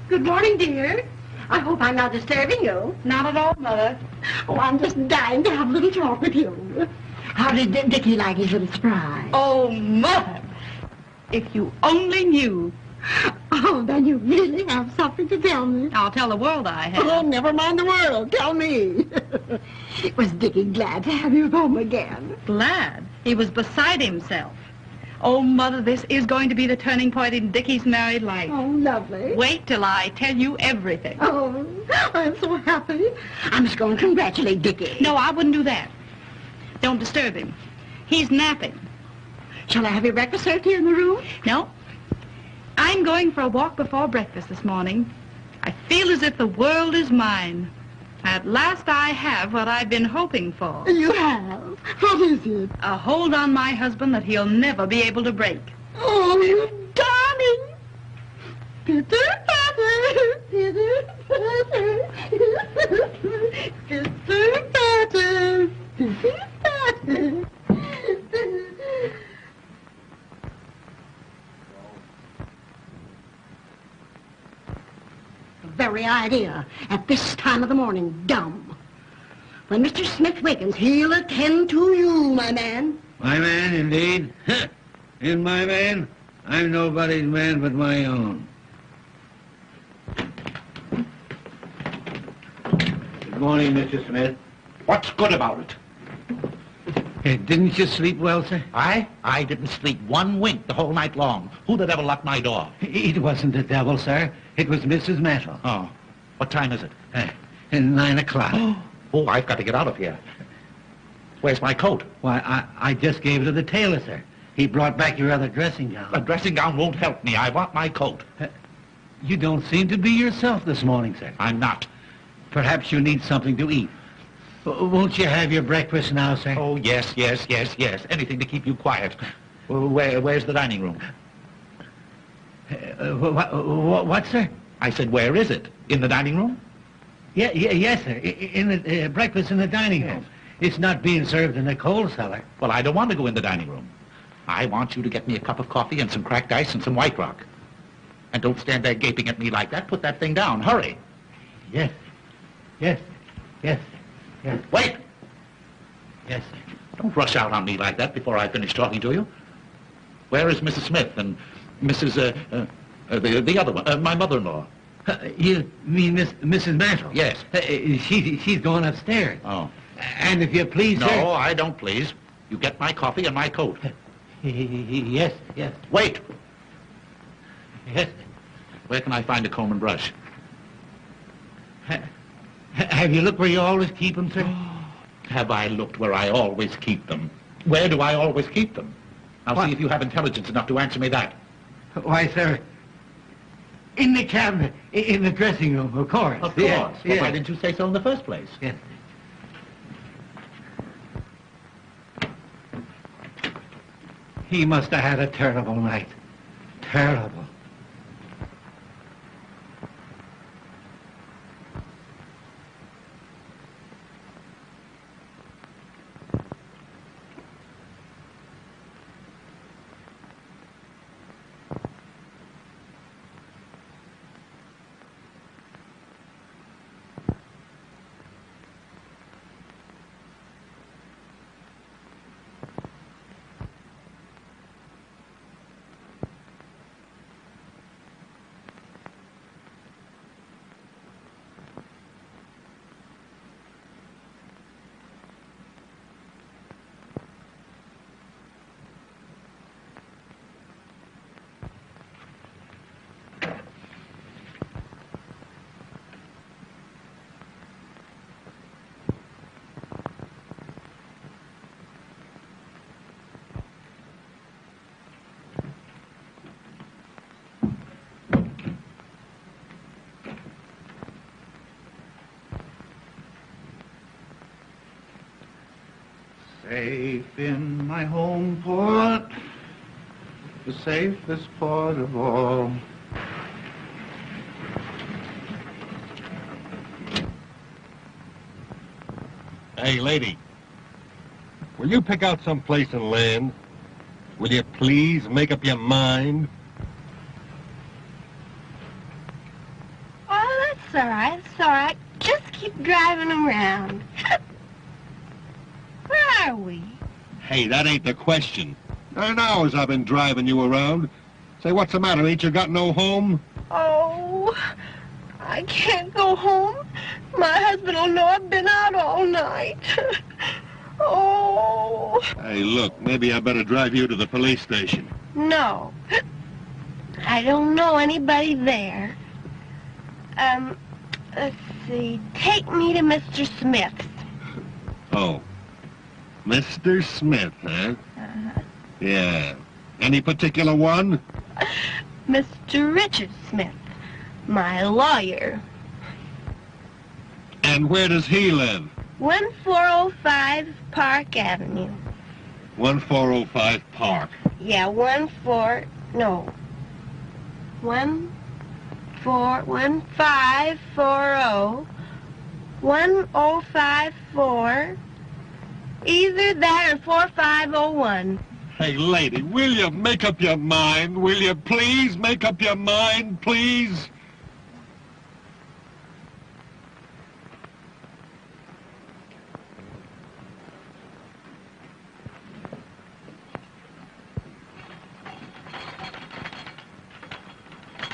Good morning, dear. I hope I'm not disturbing you. Not at all, Mother. Oh, I'm just dying to have a little talk with you. How did Dickie like his little surprise? Oh, Mother. If you only knew. Oh, then you really have something to tell me. I'll tell the world I have. Oh, never mind the world. Tell me. Was Dickie glad to have you home again? Glad. He was beside himself. Oh, Mother, this is going to be the turning point in Dickie's married life. Oh, lovely. Wait till I tell you everything. Oh, I'm so happy. I must go and congratulate Dickie. No, I wouldn't do that. Don't disturb him. He's napping. Shall I have your breakfast served here in the room? No. I'm going for a walk before breakfast this morning. I feel as if the world is mine. At last I have what I've been hoping for. You have? What is it? A hold on my husband that he'll never be able to break. Oh, you darling. The very idea at this time of the morning, dumb. When Mr. Smith wakens, he'll attend to you, my man. My man, indeed. And my man? I'm nobody's man but my own. Good morning, Mr. Smith. What's good about it? Hey, didn't you sleep well, sir? I didn't sleep one wink the whole night long. Who the devil locked my door? It wasn't the devil, sir. It was Mrs. Mantle. Oh, what time is it? At 9 o'clock. Oh, I've got to get out of here. Where's my coat? Why, I just gave it to the tailor, sir. He brought back your other dressing gown. A dressing gown won't help me. I want my coat. You don't seem to be yourself this morning, sir. I'm not. Perhaps you need something to eat. Won't you have your breakfast now, sir? Oh, yes. Anything to keep you quiet. Where's the dining room? What, sir? I said, where is it? In the dining room? Yes, sir. In the breakfast in the dining room. It's not being served in the coal cellar. Well, I don't want to go in the dining room. I want you to get me a cup of coffee and some cracked ice and some White Rock. And don't stand there gaping at me like that. Put that thing down. Hurry. Yes. Wait! Yes, sir. Don't rush out on me like that before I finish talking to you. Where is Mrs. Smith and Mrs. The other one, my mother-in-law? You mean Mrs. Mantle? Yes. She's going upstairs. Oh. And if you please, No, sir... I don't please. You get my coffee and my coat. Yes. Wait! Yes. Where can I find a comb and brush? Have you looked where you always keep them, sir? Have I looked where I always keep them? Where do I always keep them? I'll What? see if you have intelligence enough to answer me that. Why, sir, in the cabinet, in the dressing room, of course. Of course. Yes, Well, yes. why didn't you say so in the first place? Yes. He must have had a terrible night. Terrible. Safe in my home port, the safest port of all. Hey, lady, will you pick out some place and land? Will you please make up your mind? Oh, that's all right. It's all right. Just keep driving around. Where are we? Hey, that ain't the question. 9 hours I've been driving you around. Say, what's the matter? Ain't you got no home? Oh, I can't go home. My husband will know I've been out all night. Oh. Hey, look, maybe I better drive you to the police station. No. I don't know anybody there. Let's see. Take me to Mr. Smith's. Oh. Mr. Smith, huh? Uh-huh. Yeah. Any particular one? Mr. Richard Smith, my lawyer. And where does he live? 1405 Park Avenue. 1405 Park. Yeah, 1540. 1054. Either that or 4501. Hey, lady, will you make up your mind? Will you please make up your mind, please?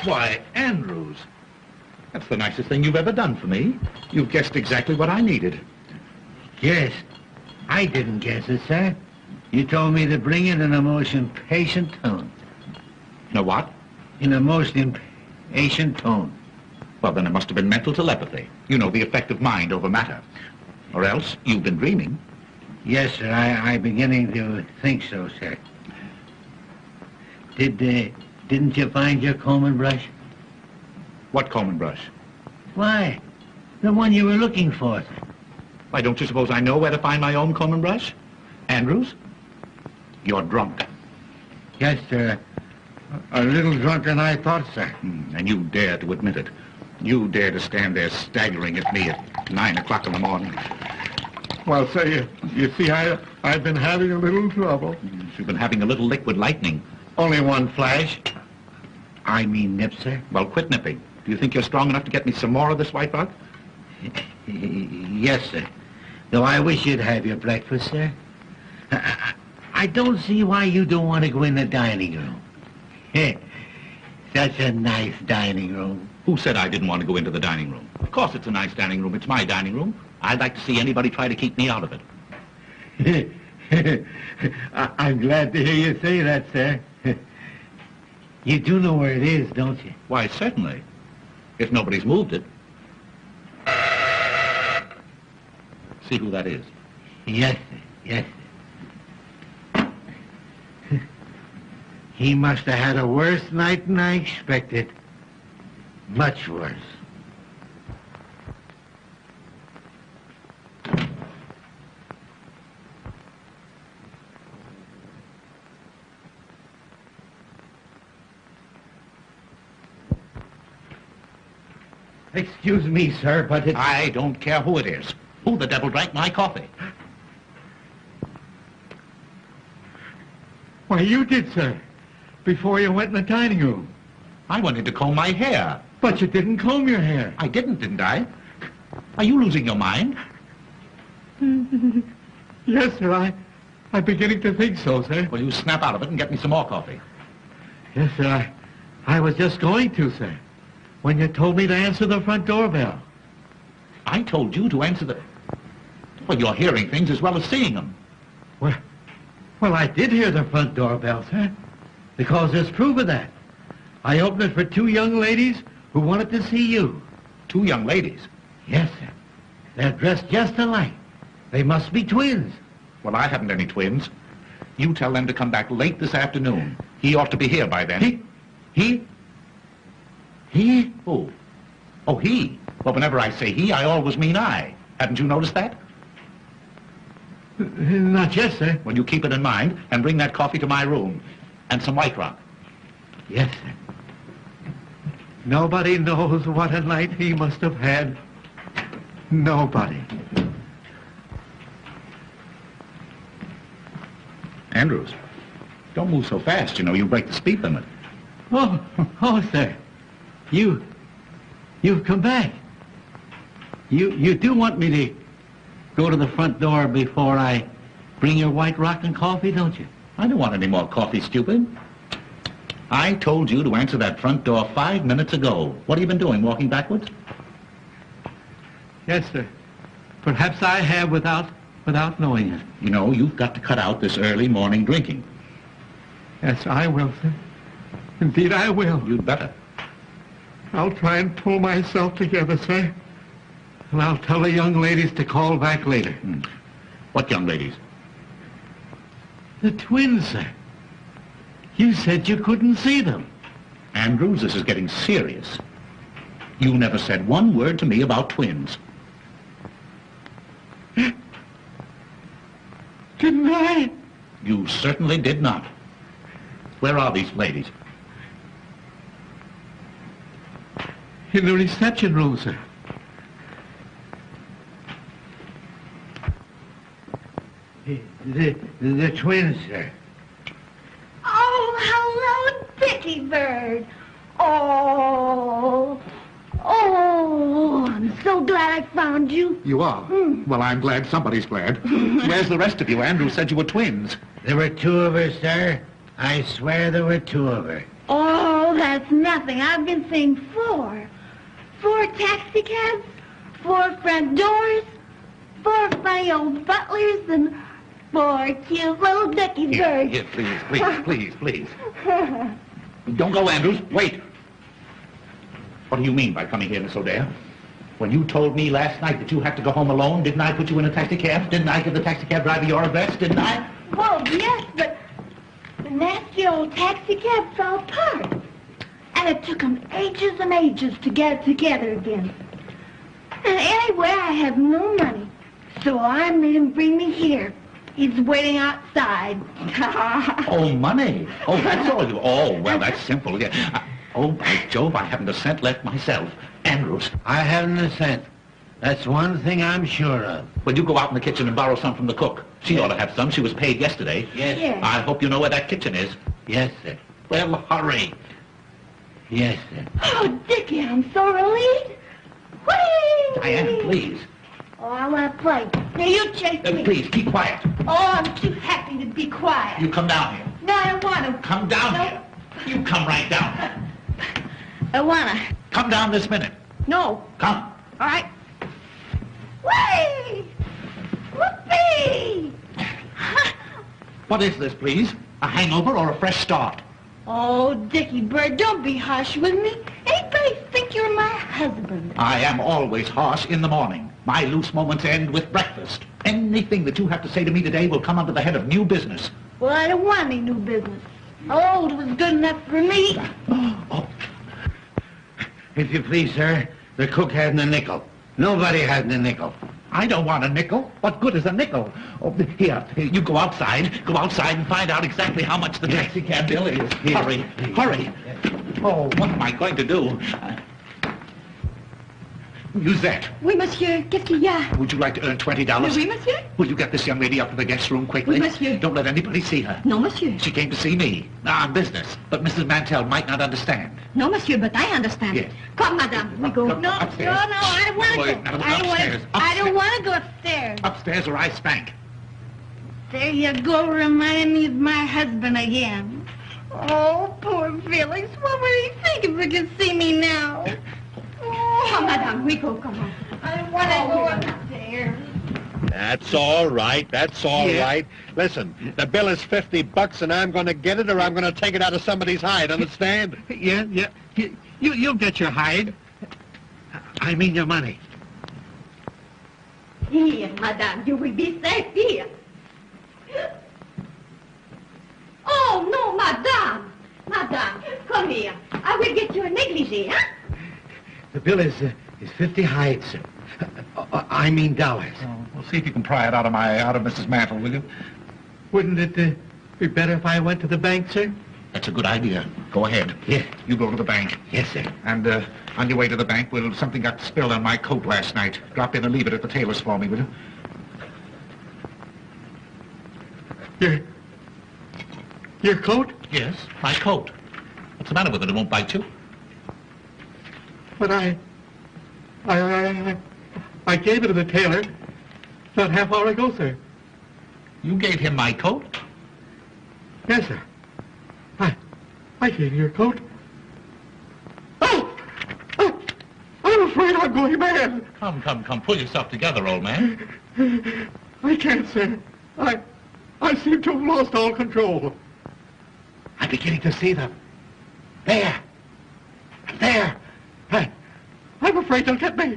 Why, Andrews, that's the nicest thing you've ever done for me. You've guessed exactly what I needed. Yes. I didn't guess it, sir. You told me to bring it in a most impatient tone. You know what? In a most impatient tone. Well, then it must have been mental telepathy. You know, the effect of mind over matter. Or else you've been dreaming. Yes, sir, I'm beginning to think so, sir. Didn't you find your comb and brush? What comb and brush? Why, the one you were looking for, sir. Why, don't you suppose I know where to find my own comb and brush? Andrews, you're drunk. Yes, sir. A little drunker than I thought, sir. And you dare to admit it. You dare to stand there staggering at me at 9 o'clock in the morning. Well, sir, you see, I've been having a little trouble. You've been having a little liquid lightning. Only one flash. I mean nip, sir. Well, quit nipping. Do you think you're strong enough to get me some more of this white rock? Yes, sir. Though I wish you'd have your breakfast, sir. I don't see why you don't want to go in the dining room. Such a nice dining room. Who said I didn't want to go into the dining room? Of course it's a nice dining room. It's my dining room. I'd like to see anybody try to keep me out of it. I'm glad to hear you say that, sir. You do know where it is, don't you? Why, certainly. If nobody's moved it. See who that is. Yes, sir. Yes, sir. He must have had a worse night than I expected. Much worse. Excuse me, sir, but it's... I don't care who it is. Who the devil drank my coffee? Why, you did, sir, before you went in the dining room. I went in to comb my hair. But you didn't comb your hair. I didn't I? Are you losing your mind? Yes, sir, I'm beginning to think so, sir. Well, you snap out of it and get me some more coffee. Yes, sir, I was just going to, sir, when you told me to answer the front doorbell. I told you to answer the... Well, you're hearing things as well as seeing them. Well, I did hear the front doorbell, sir, because there's proof of that. I opened it for two young ladies who wanted to see you. Two young ladies? Yes, sir. They're dressed just alike. They must be twins. Well, I haven't any twins. You tell them to come back late this afternoon. He ought to be here by then. He? Who? Oh, he. Well, whenever I say he, I always mean I. Haven't you noticed that? Not yet, sir. Well, you keep it in mind and bring that coffee to my room. And some White Rock. Yes, sir. Nobody knows what a night he must have had. Nobody. Andrews, don't move so fast. You know, you'll break the speed limit. Oh, sir. You've come back. You do want me to go to the front door before I bring your White Rock and coffee, don't you? I don't want any more coffee, stupid. I told you to answer that front door 5 minutes ago. What have you been doing, walking backwards? Yes, sir. Perhaps I have without knowing it. You know, you've got to cut out this early morning drinking. Yes, I will, sir. Indeed, I will. You'd better. I'll try and pull myself together, sir. And I'll tell the young ladies to call back later. What young ladies? The twins, sir. You said you couldn't see them. Andrews, this is getting serious. You never said one word to me about twins. Didn't I? You certainly did not. Where are these ladies? In the reception room, sir. The twins, sir. Oh, hello, Dickie Bird. Oh, I'm so glad I found you. You are? Well, I'm glad somebody's glad. Where's the rest of you? Andrews said you were twins. There were two of her, sir. I swear there were two of her. Oh, that's nothing. I've been seeing four. 4 taxi cabs, 4 front doors, 4 funny old butlers, and 4 cute little Dickie birds. Here, please. Don't go, Andrews. Wait. What do you mean by coming here, Miss O'Dare? When you told me last night that you had to go home alone, didn't I put you in a taxicab? Didn't I give the taxicab driver your address? Didn't I? Well, yes, but the nasty old taxi cab fell apart. And it took him ages and ages to get it together again. And anyway, I have no money. So I made him bring me here. He's waiting outside. Oh, money. Oh, that's all you... Oh, well, that's simple. Yeah. Oh, by Jove, I haven't a cent left myself. Andrews. I haven't a cent. That's one thing I'm sure of. Well, you go out in the kitchen and borrow some from the cook. She ought to have some. She was paid yesterday. Yes. Yes. I hope you know where that kitchen is. Yes, sir. Well, hurry. Yes, sir. Oh, Dickie, I'm so relieved. Whee! Diane, please. Oh, I want to play. Now, you chase me. Please, keep quiet. Oh, I'm too happy to be quiet. You come down here. No, I don't want to. Come down No. here. You come right down. I want to. Come down this minute. No. Come. All right. Whee! Whoopee! What is this, please? A hangover or a fresh start? Oh, Dickie Bird, don't be harsh with me. Anybody think you're my husband? I am always harsh in the morning. My loose moments end with breakfast. Anything that you have to say to me today will come under the head of new business. Well, I don't want any new business. Old was good enough for me. Oh, If you please, sir, the cook hasn't a nickel. Nobody hasn't a nickel. I don't want a nickel. What good is a nickel? Oh, here, you go outside and find out exactly how much the taxi cab bill is. Here. Hurry, hurry. Oh, what am I going to do? Musette, Oui, monsieur. Qu'est-ce qu'il y a? would you like to earn $20? Oui, monsieur. Will you get this young lady up to the guest room quickly? Oui, monsieur. Don't let anybody see her. Non, monsieur. She came to see me. On business. But Mrs. Mantell might not understand. No, monsieur, but I understand. Yes. Come, madame. We go. Come, No, upstairs. no, I don't want to Wait, go. madam, I don't want upstairs, to. I don't want to go upstairs. Upstairs or I spank. There you go, reminding me of my husband again. Oh, poor Felix. What would he think if he could see me now? Oh, Come, madame. We go. Come on. I don't want to go upstairs. That's all right. That's all right. Listen, the bill is $50 and I'm going to get it or I'm going to take it out of somebody's hide, understand? Yeah. You'll get your hide. I mean your money. Here, madame. You will be safe here. Oh, no, madame. Madame, come here. I will get you a negligee, huh? The bill is 50 hides, sir. I mean dollars. Oh, well, see if you can pry it out of Mrs. Mantle, will you? Wouldn't it be better if I went to the bank, sir? That's a good idea. Go ahead. Yeah. You go to the bank. Yes, sir. And on your way to the bank, something got spilled on my coat last night. Drop in and leave it at the tailor's for me, will you? Your coat? Yes, my coat. What's the matter with it? It won't bite you? But I gave it to the tailor about half hour ago, sir. You gave him my coat? Yes, sir. I gave you your coat. Oh! I'm afraid I'm going mad. Come. Pull yourself together, old man. I can't, sir. I seem to have lost all control. I'm beginning to see them. There. I'm afraid they'll get me.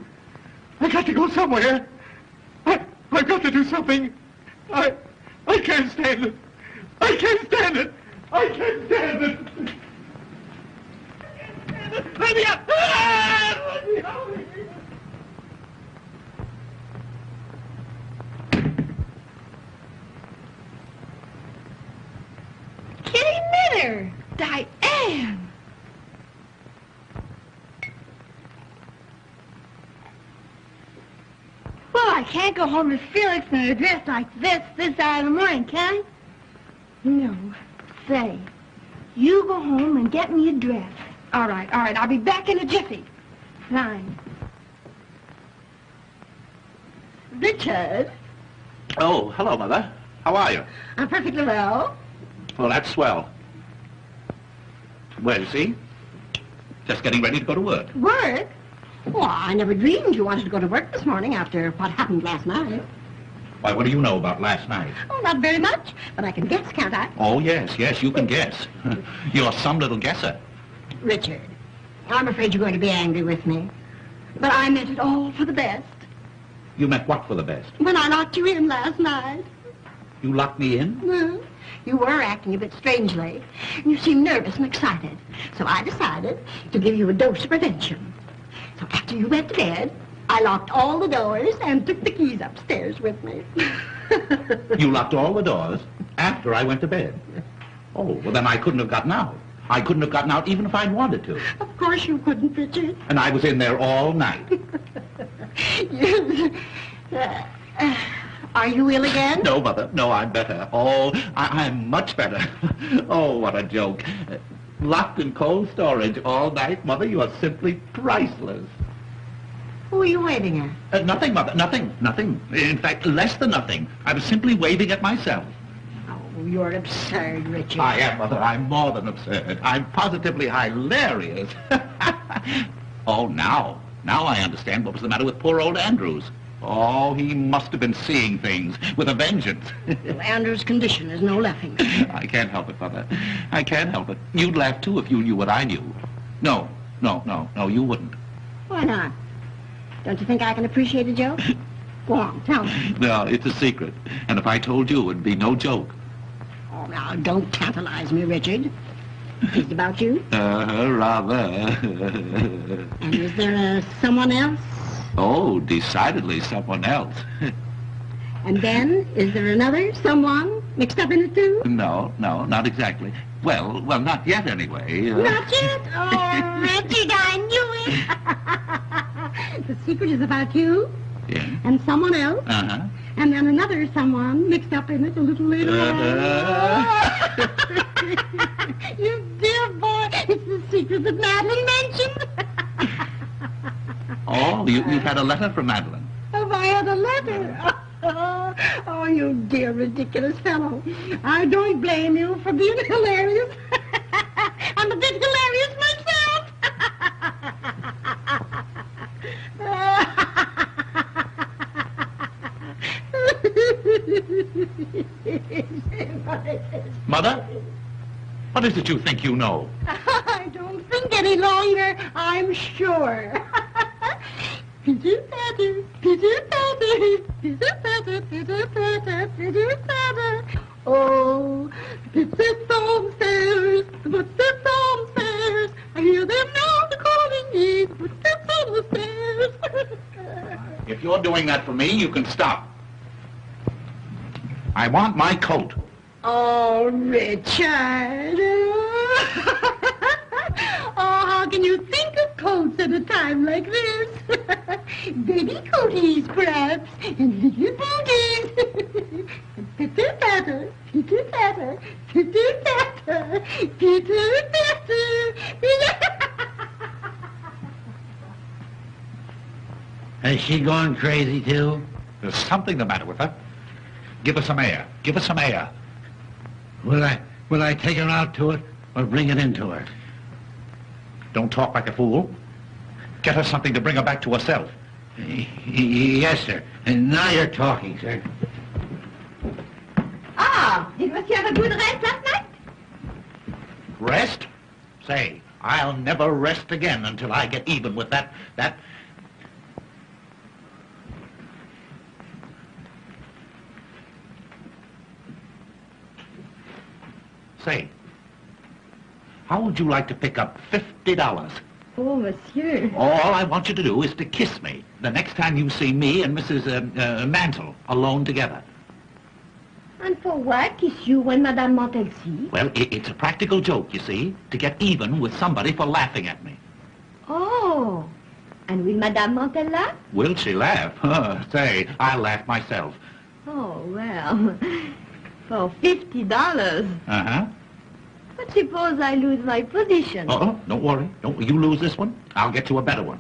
I got to go somewhere. I've got to do something. I can't stand it. I can't stand it. Let me up. Let me out. Kitty Mitter! Diane! Well, I can't go home to Felix in a dress like this hour of the morning, can I? No. Say, you go home and get me a dress. All right. I'll be back in a jiffy. Fine. Richard, Oh, hello, Mother. How are you? I'm perfectly well. Well, that's swell. Well, you see, just getting ready to go to work. Work? Well, I never dreamed you wanted to go to work this morning after what happened last night. Why, what do you know about last night? Oh, not very much, but I can guess, can't I? Oh, yes, you can guess. You're some little guesser. Richard, I'm afraid you're going to be angry with me. But I meant it all for the best. You meant what for the best? When I locked you in last night. You locked me in? Well, you were acting a bit strangely. You seemed nervous and excited. So I decided to give you a dose of prevention. So after you went to bed, I locked all the doors and took the keys upstairs with me. You locked all the doors after I went to bed? Oh, well, then I couldn't have gotten out. I couldn't have gotten out even if I'd wanted to. Of course you couldn't, Richard. And I was in there all night. Are you ill again? No, Mother. No, I'm better. Oh, I'm much better. Oh, what a joke. Locked in cold storage all night, Mother. You are simply priceless. Who are you waving at? Nothing, Mother. Nothing. Nothing. In fact, less than nothing. I was simply waving at myself. Oh, you're absurd, Richard. I am, Mother. I'm more than absurd. I'm positively hilarious. Oh, now I understand what was the matter with poor old Andrews. Oh, he must have been seeing things with a vengeance. Well, Andrew's condition is no laughing. I can't help it, Mother. I can't help it. You'd laugh, too, if you knew what I knew. No, you wouldn't. Why not? Don't you think I can appreciate a joke? Go on, tell me. No, it's a secret. And if I told you, it'd be no joke. Oh, now, don't tantalize me, Richard. Is it about you? Rather. And is there someone else? Oh, decidedly someone else. And then, is there another someone mixed up in it, too? No, not exactly. Well, not yet, anyway. Not yet? Oh, Richard, I knew it. The secret is about you. Yeah. And someone else. Uh-huh. And then another someone mixed up in it a little later on. You dear boy, it's the secret that Madeline mentioned. Oh, you've had a letter from Madeline. Have I had a letter? Oh, you dear ridiculous fellow. I don't blame you for being hilarious. I'm a bit hilarious myself. Mother? What is it you think you know? I don't think any longer, I'm sure. Pitter-patter, pitter-patter, pitter-patter, pitter-patter, pitter-patter. Oh, the footsteps on stairs, the footsteps on stairs. I hear them now, they're calling me, the footsteps on the stairs. If you're doing that for me, you can stop. I want my coat. Oh, Richard. Oh, how can you think of coats at a time like this? Baby coaties, perhaps, and little booties. Pitter-patter, pitter-patter, pitter-patter, pitter-patter. Has she gone crazy, too? There's something the matter with her. Give her some air. Give her some air. Will I take her out to it or bring it into her? Don't talk like a fool. Get her something to bring her back to herself. Yes, sir. And now you're talking, sir. Ah, did Monsieur have a good rest last night? Rest? Say, I'll never rest again until I get even with that... Say, how would you like to pick up $50? Oh, Monsieur. All I want you to do is to kiss me the next time you see me and Mrs. Mansell alone together. And for what? Kiss you when Madame Mantel sees? Well, it's a practical joke, you see, to get even with somebody for laughing at me. Oh. And will Madame Mantel laugh? Will she laugh? Say, I'll laugh myself. Oh, well. For $50. Uh-huh. But suppose I lose my position? Oh, don't worry. Don't you lose this one. I'll get you a better one.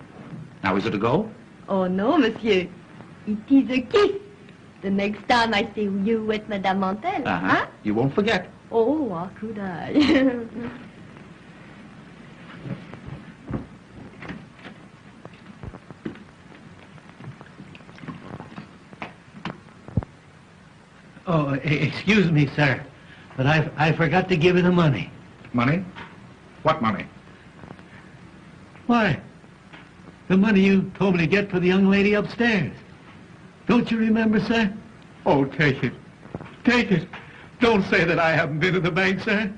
Now, is it a go? Oh, no, Monsieur. It is a kiss. The next time I see you with Madame Mantel. Uh-huh. Huh? You won't forget. Oh, how could I? Oh, excuse me, sir, but I forgot to give you the money. Money? What money? Why, the money you told me to get for the young lady upstairs. Don't you remember, sir? Oh, take it. Take it. Don't say that I haven't been to the bank, sir.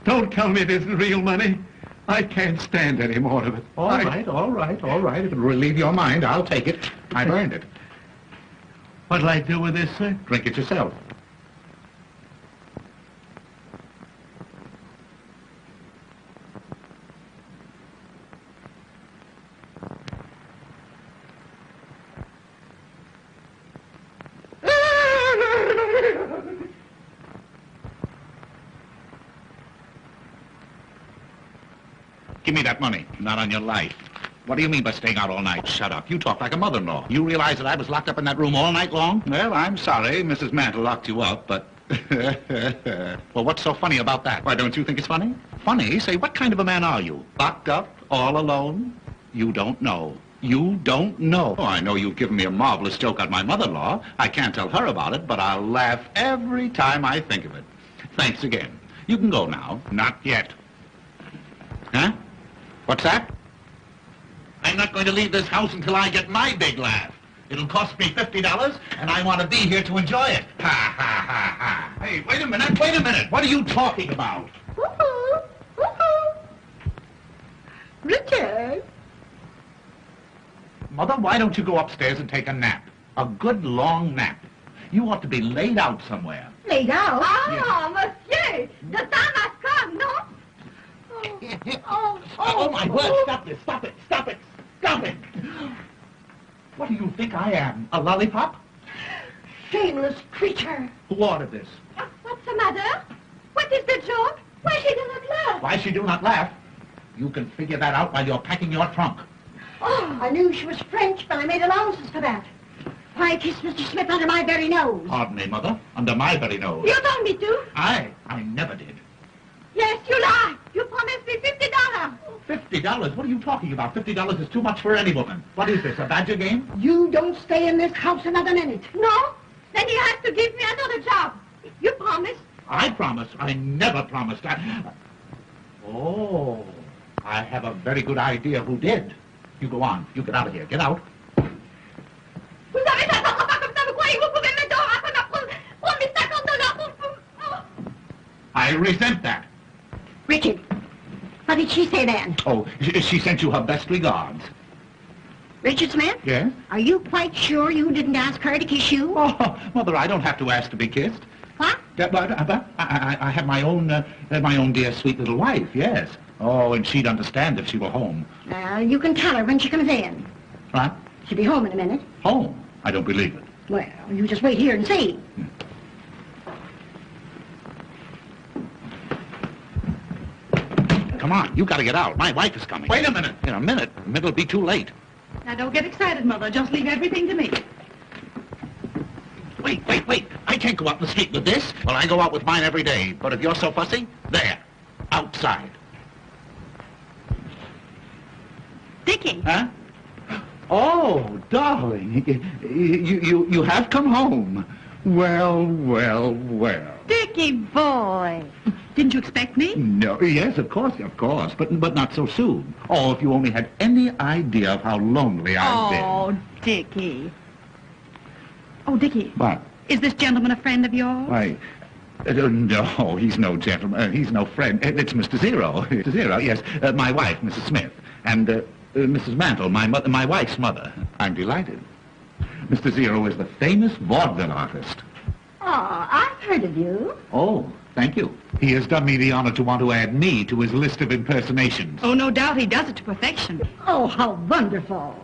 Don't tell me it isn't real money. I can't stand any more of it. All right, all right, all right. If it'll relieve your mind, I'll take it. I've earned it. What'll I do with this, sir? Drink it yourself. Give me that money. Not on your life. What do you mean by staying out all night? Shut up. You talk like a mother-in-law. You realize that I was locked up in that room all night long? Well, I'm sorry. Mrs. Mantle locked you up, but... Well, what's so funny about that? Why, don't you think it's funny? Funny? Say, what kind of a man are you? Locked up? All alone? You don't know. You don't know. Oh, I know you've given me a marvelous joke on my mother-in-law. I can't tell her about it, but I'll laugh every time I think of it. Thanks again. You can go now. Not yet. Huh? What's that? I'm not going to leave this house until I get my big laugh. It'll cost me $50, and I want to be here to enjoy it. Ha, ha, ha, ha. Hey, wait a minute, wait a minute. What are you talking about? Woo-hoo! Woo-hoo! Richard! Mother, why don't you go upstairs and take a nap? A good long nap. You ought to be laid out somewhere. Laid out? Ah, monsieur, the time has come, no? Oh, my word, stop this, stop it, stop it, stop it. What do you think I am, a lollipop? Shameless creature. Who ordered this? What's the matter? What is the joke? Why she do not laugh? Why she do not laugh? You can figure that out while you're packing your trunk. Oh, I knew she was French, but I made allowances for that. Why kiss Mr. Smith under my very nose? Pardon me, Mother, under my very nose. You told me to. I never did. Yes, you lie. You promised me $50. $50? What are you talking about? $50 is too much for any woman. What is this, a badger game? You don't stay in this house another minute. No? Then you have to give me another job. You promised. I promised. I never promised. Oh, I have a very good idea who did. You go on. You get out of here. Get out. Vous avez ça, ça pas comme ça, vous croyez, vous pouvez me donner après ma promis $50 pour... I resent that. Richard, what did she say then? Oh, she sent you her best regards. Richard Smith? Yes? Are you quite sure you didn't ask her to kiss you? Oh, Mother, I don't have to ask to be kissed. What? But I have my own dear sweet little wife, yes. Oh, and she'd understand if she were home. You can tell her when she comes in. What? She'll be home in a minute. Home? I don't believe it. Well, you just wait here and see. Come on, you got to get out. My wife is coming. Wait a minute. In a minute. It'll be too late. Now, don't get excited, Mother. Just leave everything to me. Wait. I can't go out in the street with this. Well, I go out with mine every day. But if you're so fussy, there. Outside. Dickie. Huh? Oh, darling. You have come home. Well. Dickie boy. Didn't you expect me? No, yes, of course, but not so soon. Oh, if you only had any idea of how lonely I've been. Oh, Dickie. Oh, Dickie. What? Is this gentleman a friend of yours? Why, no, he's no gentleman. He's no friend. It's Mr. Zero. Mr. Zero, yes. My wife, Mrs. Smith. And Mrs. Mantle, my wife's mother. I'm delighted. Mr. Zero is the famous vaudeville artist. Oh, I've heard of you. Oh, thank you. He has done me the honor to want to add me to his list of impersonations. Oh, no doubt he does it to perfection. Oh, how wonderful.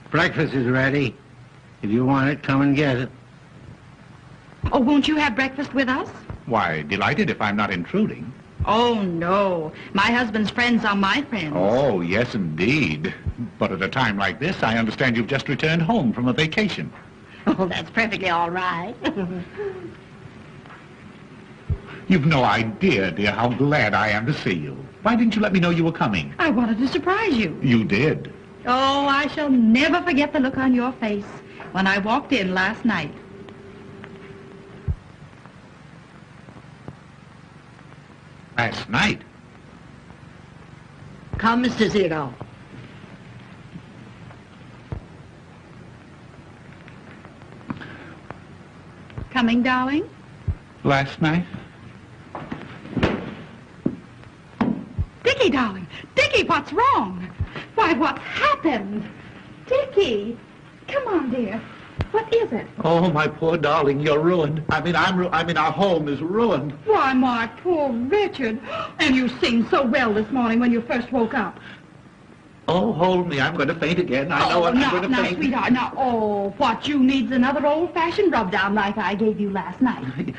Breakfast is ready. If you want it, come and get it. Oh, won't you have breakfast with us? Why, delighted if I'm not intruding. Oh, no. My husband's friends are my friends. Oh, yes, indeed. But at a time like this, I understand you've just returned home from a vacation. Oh, that's perfectly all right. You've no idea, dear, how glad I am to see you. Why didn't you let me know you were coming? I wanted to surprise you. You did. Oh, I shall never forget the look on your face when I walked in last night. Last night? Come, Mr. Zero. coming, darling? Last night? Dickie, darling. Dickie, what's wrong? Why, what's happened? Dickie, come on, dear. What is it? Oh, my poor darling, you're ruined. I mean, our home is ruined. Why, my poor Richard. And you seemed so well this morning when you first woke up. Oh, hold me. I'm going to faint again. I know I'm going to now, faint. Sweetheart, now, what you need's another old-fashioned rub-down like I gave you last night.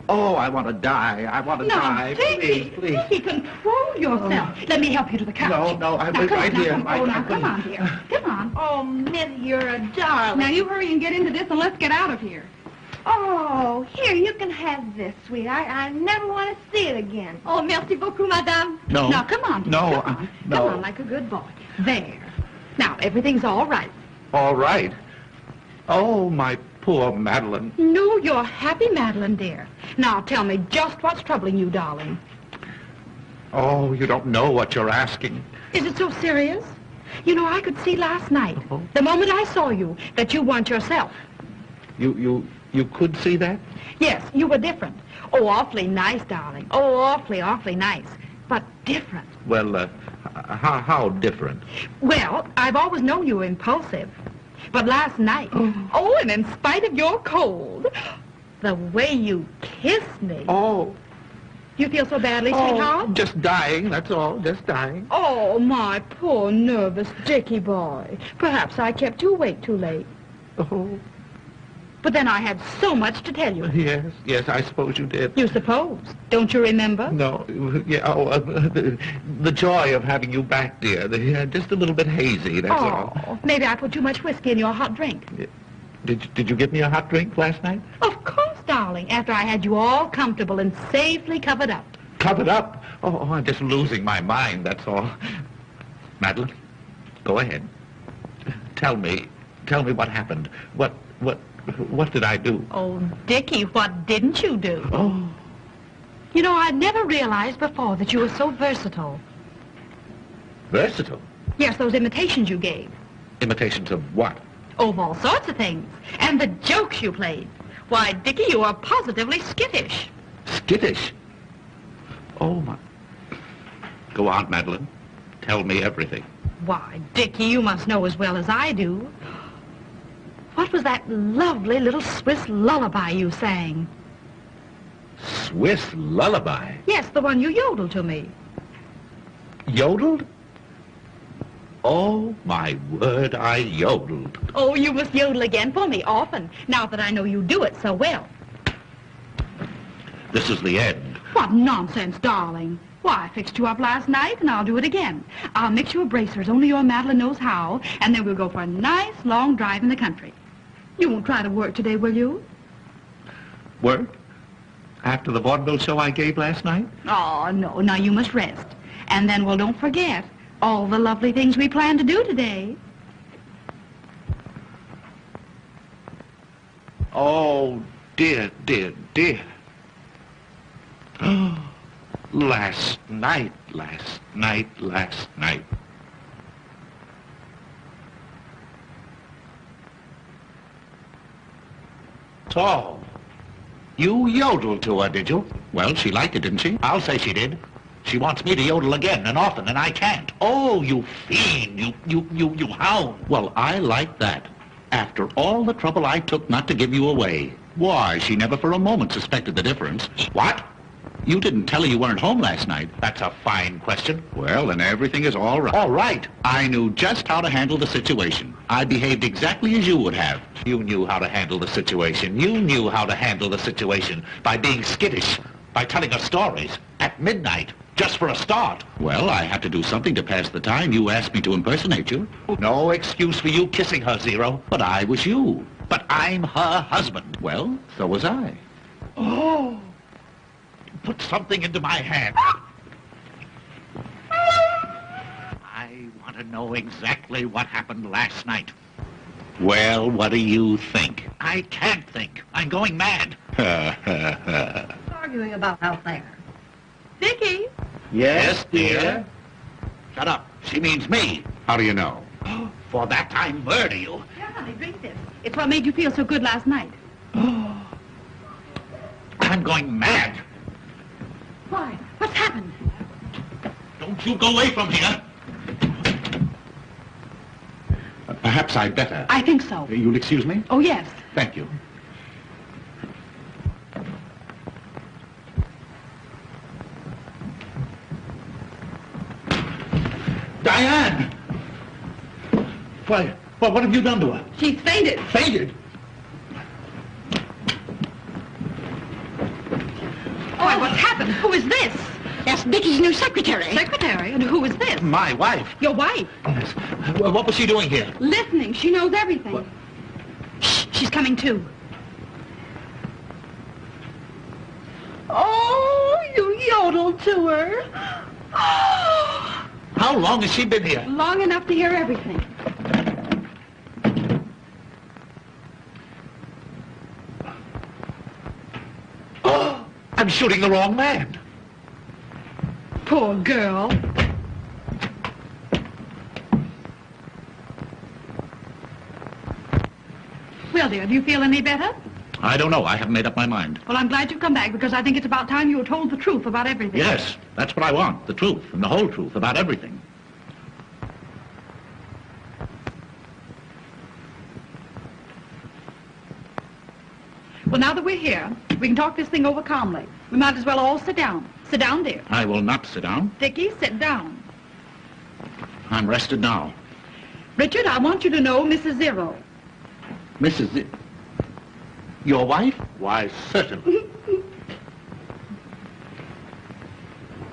Oh, I want to die. I want to die. Dickie, Please. Dickie, control yourself. Let me help you to the couch. No, now, I'm right here. Come on, dear. Come on. Oh, Mitty, you're a darling. Now, you hurry and get into this and let's get out of here. Oh, here, you can have this, sweet. I never want to see it again. Oh, merci beaucoup, madame. No. Now, come on, dear. No, Come on. no. Come on, like a good boy. There. Now, everything's all right. All right. Oh, my poor Madeline. No, you're happy, Madeline, dear. Now, tell me just what's troubling you, darling. Oh, you don't know what you're asking. Is it so serious? You know, I could see last night, the moment I saw you, that you weren't yourself. You could see that? Yes, you were different. Oh, awfully nice, darling. Oh, awfully nice. But different. Well, how different? Well, I've always known you were impulsive. But last night, oh, and in spite of your cold, the way you kissed me. Oh. You feel so badly, sweetheart? Just dying, that's all, just dying. Oh, my poor nervous Dickie boy. Perhaps I kept you awake too late. Oh. But then I had so much to tell you. Yes, I suppose you did. You suppose. Don't you remember? No, the joy of having you back, dear. Just a little bit hazy, that's all. Maybe I put too much whiskey in your hot drink. Did you give me a hot drink last night? Of course, darling, after I had you all comfortable and safely covered up. Covered up? Oh, I'm just losing my mind, that's all. Madeline, go ahead. Tell me what happened. What did I do? Oh, Dickie, what didn't you do? Oh. You know, I'd never realized before that you were so versatile. Versatile? Yes, those imitations you gave. Imitations of what? Oh, of all sorts of things. And the jokes you played. Why, Dickie, you are positively skittish. Skittish? Oh, my... Go on, Madeline. Tell me everything. Why, Dickie, you must know as well as I do. What was that lovely little Swiss lullaby you sang? Swiss lullaby? Yes, the one you yodeled to me. Yodeled? Oh, my word, I yodeled. Oh, you must yodel again for me often, now that I know you do it so well. This is the end. What nonsense, darling. Why, I fixed you up last night, and I'll do it again. I'll mix you a bracers, only your Madeline knows how, and then we'll go for a nice long drive in the country. You won't try to work today, will you? Work? After the vaudeville show I gave last night? Oh, no. Now you must rest. And then, well, don't forget all the lovely things we plan to do today. Oh, dear. Last night. So, you yodeled to her, did you? Well, she liked it, didn't she? I'll say she did. She wants me to yodel again and often, and I can't. Oh, you fiend, you hound. Well, I like that. After all the trouble I took not to give you away. Why, she never for a moment suspected the difference. What? You didn't tell her you weren't home last night. That's a fine question. Well, then everything is all right. All right. I knew just how to handle the situation. I behaved exactly as you would have. You knew how to handle the situation. You knew how to handle the situation by being skittish, by telling her stories at midnight, just for a start. Well, I had to do something to pass the time. You asked me to impersonate you. No excuse for you kissing her, Zero. But I was you. But I'm her husband. Well, so was I. Oh. Put something into my hand. I want to know exactly what happened last night. Well, what do you think? I can't think. I'm going mad. Arguing about out there. Dickie? Yes, dear? Shut up. She means me. How do you know? For that I murder you. Yeah, honey, drink this. It's what made you feel so good last night. I'm going mad. Why? What's happened? Don't you go away from here. Perhaps I'd better. I think so. You'll excuse me? Oh, yes. Thank you. Diane! Why, what have you done to her? She's fainted. Fainted? Oh, what's happened? Who is this? That's Dickie's new secretary. Secretary? And who is this? My wife. Your wife. Yes. What was she doing here? Listening. She knows everything. What? Shh, she's coming too. Oh, you yodeled to her. Oh, How long has she been here? long enough to hear everything. Oh, I'm shooting the wrong man. Poor girl. Well, dear, do you feel any better? I don't know. I haven't made up my mind. Well, I'm glad you've come back because I think it's about time you were told the truth about everything. Yes, that's what I want. The truth, and the whole truth about everything. Well, now that we're here, we can talk this thing over calmly. We might as well all sit down. Sit down, dear. I will not sit down. Dickie, sit down. I'm rested now. Richard, I want you to know Mrs. Zero. Mrs. Your wife? Why, certainly.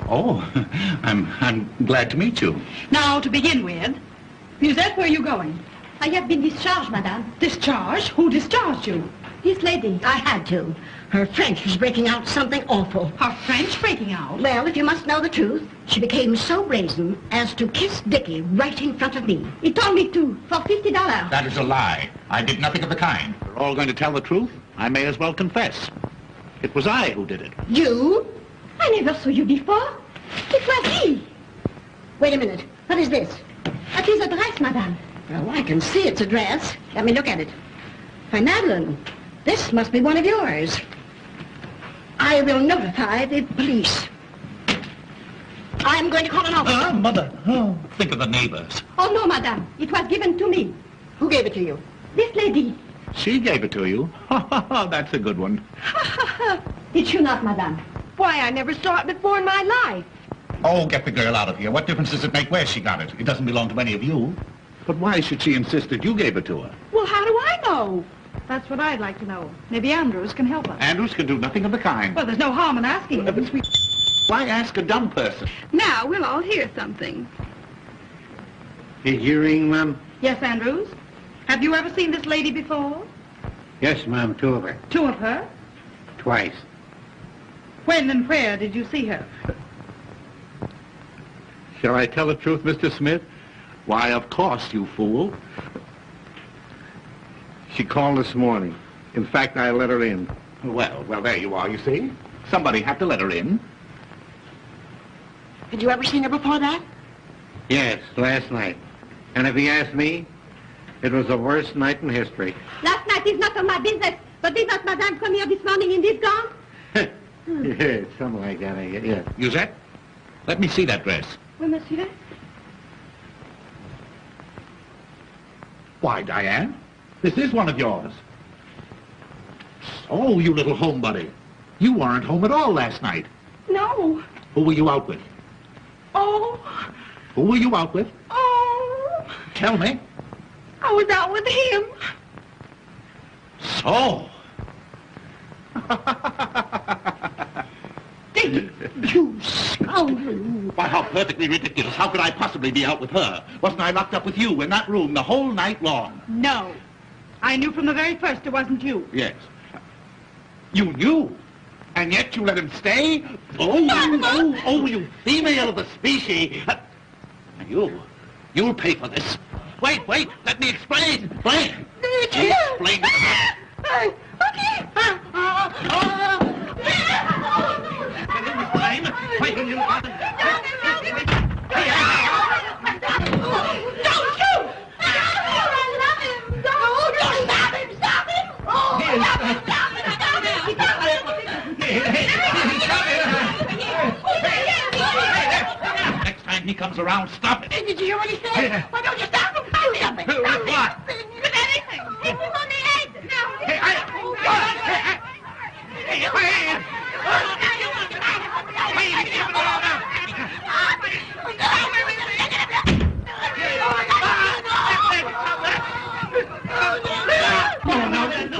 Oh, I'm glad to meet you. Now, to begin with, Musette, where are you going? I have been discharged, madame. Discharged? Who discharged you? This lady. I had to. Her French was breaking out something awful. Her French breaking out? Well, if you must know the truth, she became so brazen as to kiss Dickie right in front of me. He told me to, for $50. That is a lie. I did nothing of the kind. We're all going to tell the truth. I may as well confess. It was I who did it. You? I never saw you before. It was he. Wait a minute. What is this? That is a dress, madame. Well, I can see it's a dress. Let me look at it. Why, Madeline, this must be one of yours. I will notify the police. I'm going to call an officer. Mother. Oh, think of the neighbors. Oh, no, madame. It was given to me. Who gave it to you? This lady. She gave it to you. That's a good one. Did you not, madame? Why, I never saw it before in my life. Oh, get the girl out of here. What difference does it make where she got it? It doesn't belong to any of you. But why should she insist that you gave it to her? Well, how do I know? That's what I'd like to know. Maybe Andrews can help us. Andrews can do nothing of the kind. Well, there's no harm in asking him. Why ask a dumb person? Now, we'll all hear something. Did you ring, ma'am? Yes, Andrews? Have you ever seen this lady before? Yes, ma'am, two of her. Two of her? Twice. When and where did you see her? Shall I tell the truth, Mr. Smith? Why, of course, you fool. She called this morning. In fact, I let her in. Well, there you are, you see. Somebody had to let her in. Had you ever seen her before that? Yes, last night. And if you ask me, it was the worst night in history. Last night is not on my business, but did not madame come here this morning in this gown? Yeah, something like that, I guess, yeah. Musette, let me see that dress. Oui, monsieur. Why, Diane, this is one of yours. Oh, you little homebody. You weren't home at all last night. No. Who were you out with? Oh. Who were you out with? Oh. Tell me. I was out with him. So. Dickie, you scoundrel. Why, how perfectly ridiculous. How could I possibly be out with her? Wasn't I locked up with you in that room the whole night long? No. I knew from the very first it wasn't you. Yes. You knew? And yet you let him stay? Oh, you female of the species. You'll pay for this. Wait, let me explain. Wait. Explain. Next time he comes around, stop it. Did you hear what he said? Why don't you stop him? Do something. With what? With anything. Hit him on the head. No.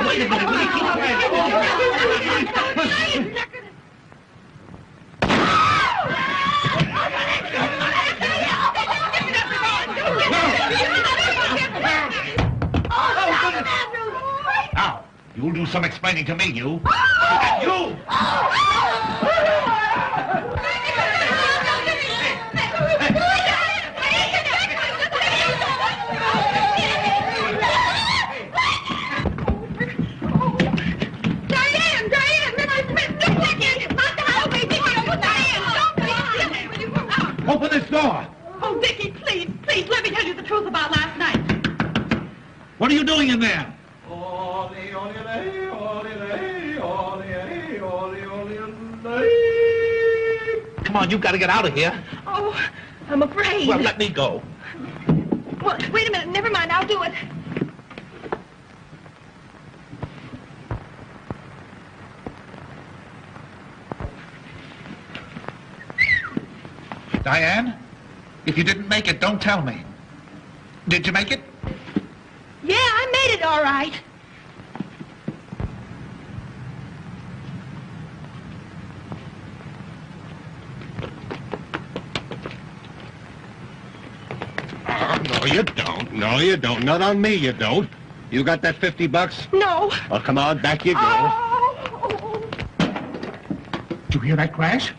Wait a minute. Will you keep quiet? Now, you'll do some explaining to me, you. And you! Open this door. Oh, Dickie, please, please, let me tell you the truth about last night. What are you doing in there? Come on, you've got to get out of here. Oh, I'm afraid. Well, let me go. Well, wait a minute. Never mind. I'll do it. Diane, if you didn't make it, don't tell me. Did you make it? Yeah, I made it all right. No, you don't. No, you don't. Not on me, you don't. You got that $50? No. Well, come on, back you go. Oh. Did you hear that crash?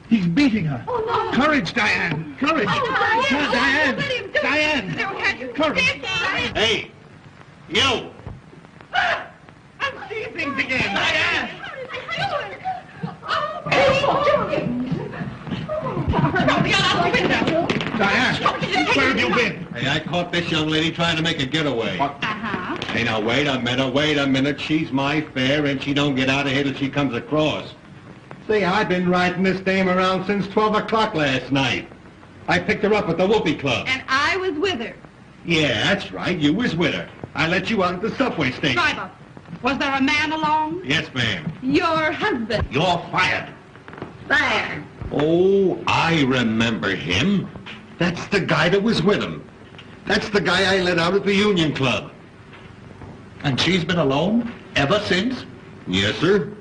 He's beating her. Oh, no. Courage, Diane. Courage. Oh, Diane. Let him do it. Diane. Courage. Hey, you! I'm seeing things again. Diane. Diane, where have you been? Hey, I caught this young lady trying to make a getaway. Uh-huh. Hey, now, wait a minute. She's my fare, and she don't get out of here till she comes across. See, I've been riding this dame around since 12 o'clock last night. I picked her up at the Whoopee Club. And I was with her. Yeah, that's right. You was with her. I let you out at the subway station. Driver, was there a man along? Yes, ma'am. Your husband. You're fired. Fired. Oh, I remember him. That's the guy that was with him. That's the guy I let out at the Union Club. And she's been alone ever since? Yes, sir.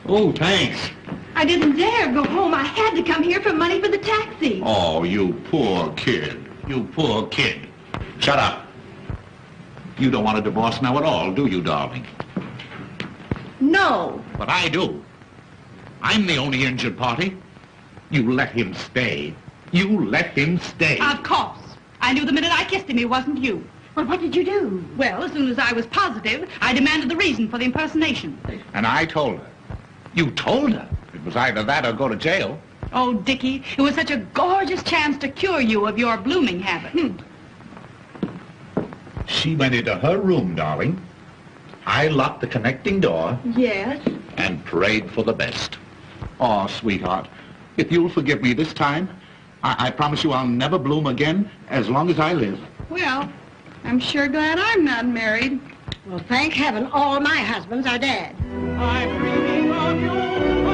Oh, thanks. I didn't dare go home. I had to come here for money for the taxi. Oh, you poor kid. You poor kid. Shut up. You don't want a divorce now at all, do you, darling? No. But I do. I'm the only injured party. You let him stay. You let him stay. Of course. I knew the minute I kissed him he wasn't you. Well, what did you do? Well, as soon as I was positive, I demanded the reason for the impersonation. And I told her. You told her. It was either that or go to jail. Oh, Dickie, it was such a gorgeous chance to cure you of your blooming habit. She went into her room, darling. I locked the connecting door Yes. and prayed for the best. Oh, sweetheart, if you'll forgive me this time, I promise you I'll never bloom again as long as I live. Well, I'm sure glad I'm not married. Well, thank heaven all my husbands are dead. I'm dreaming of you.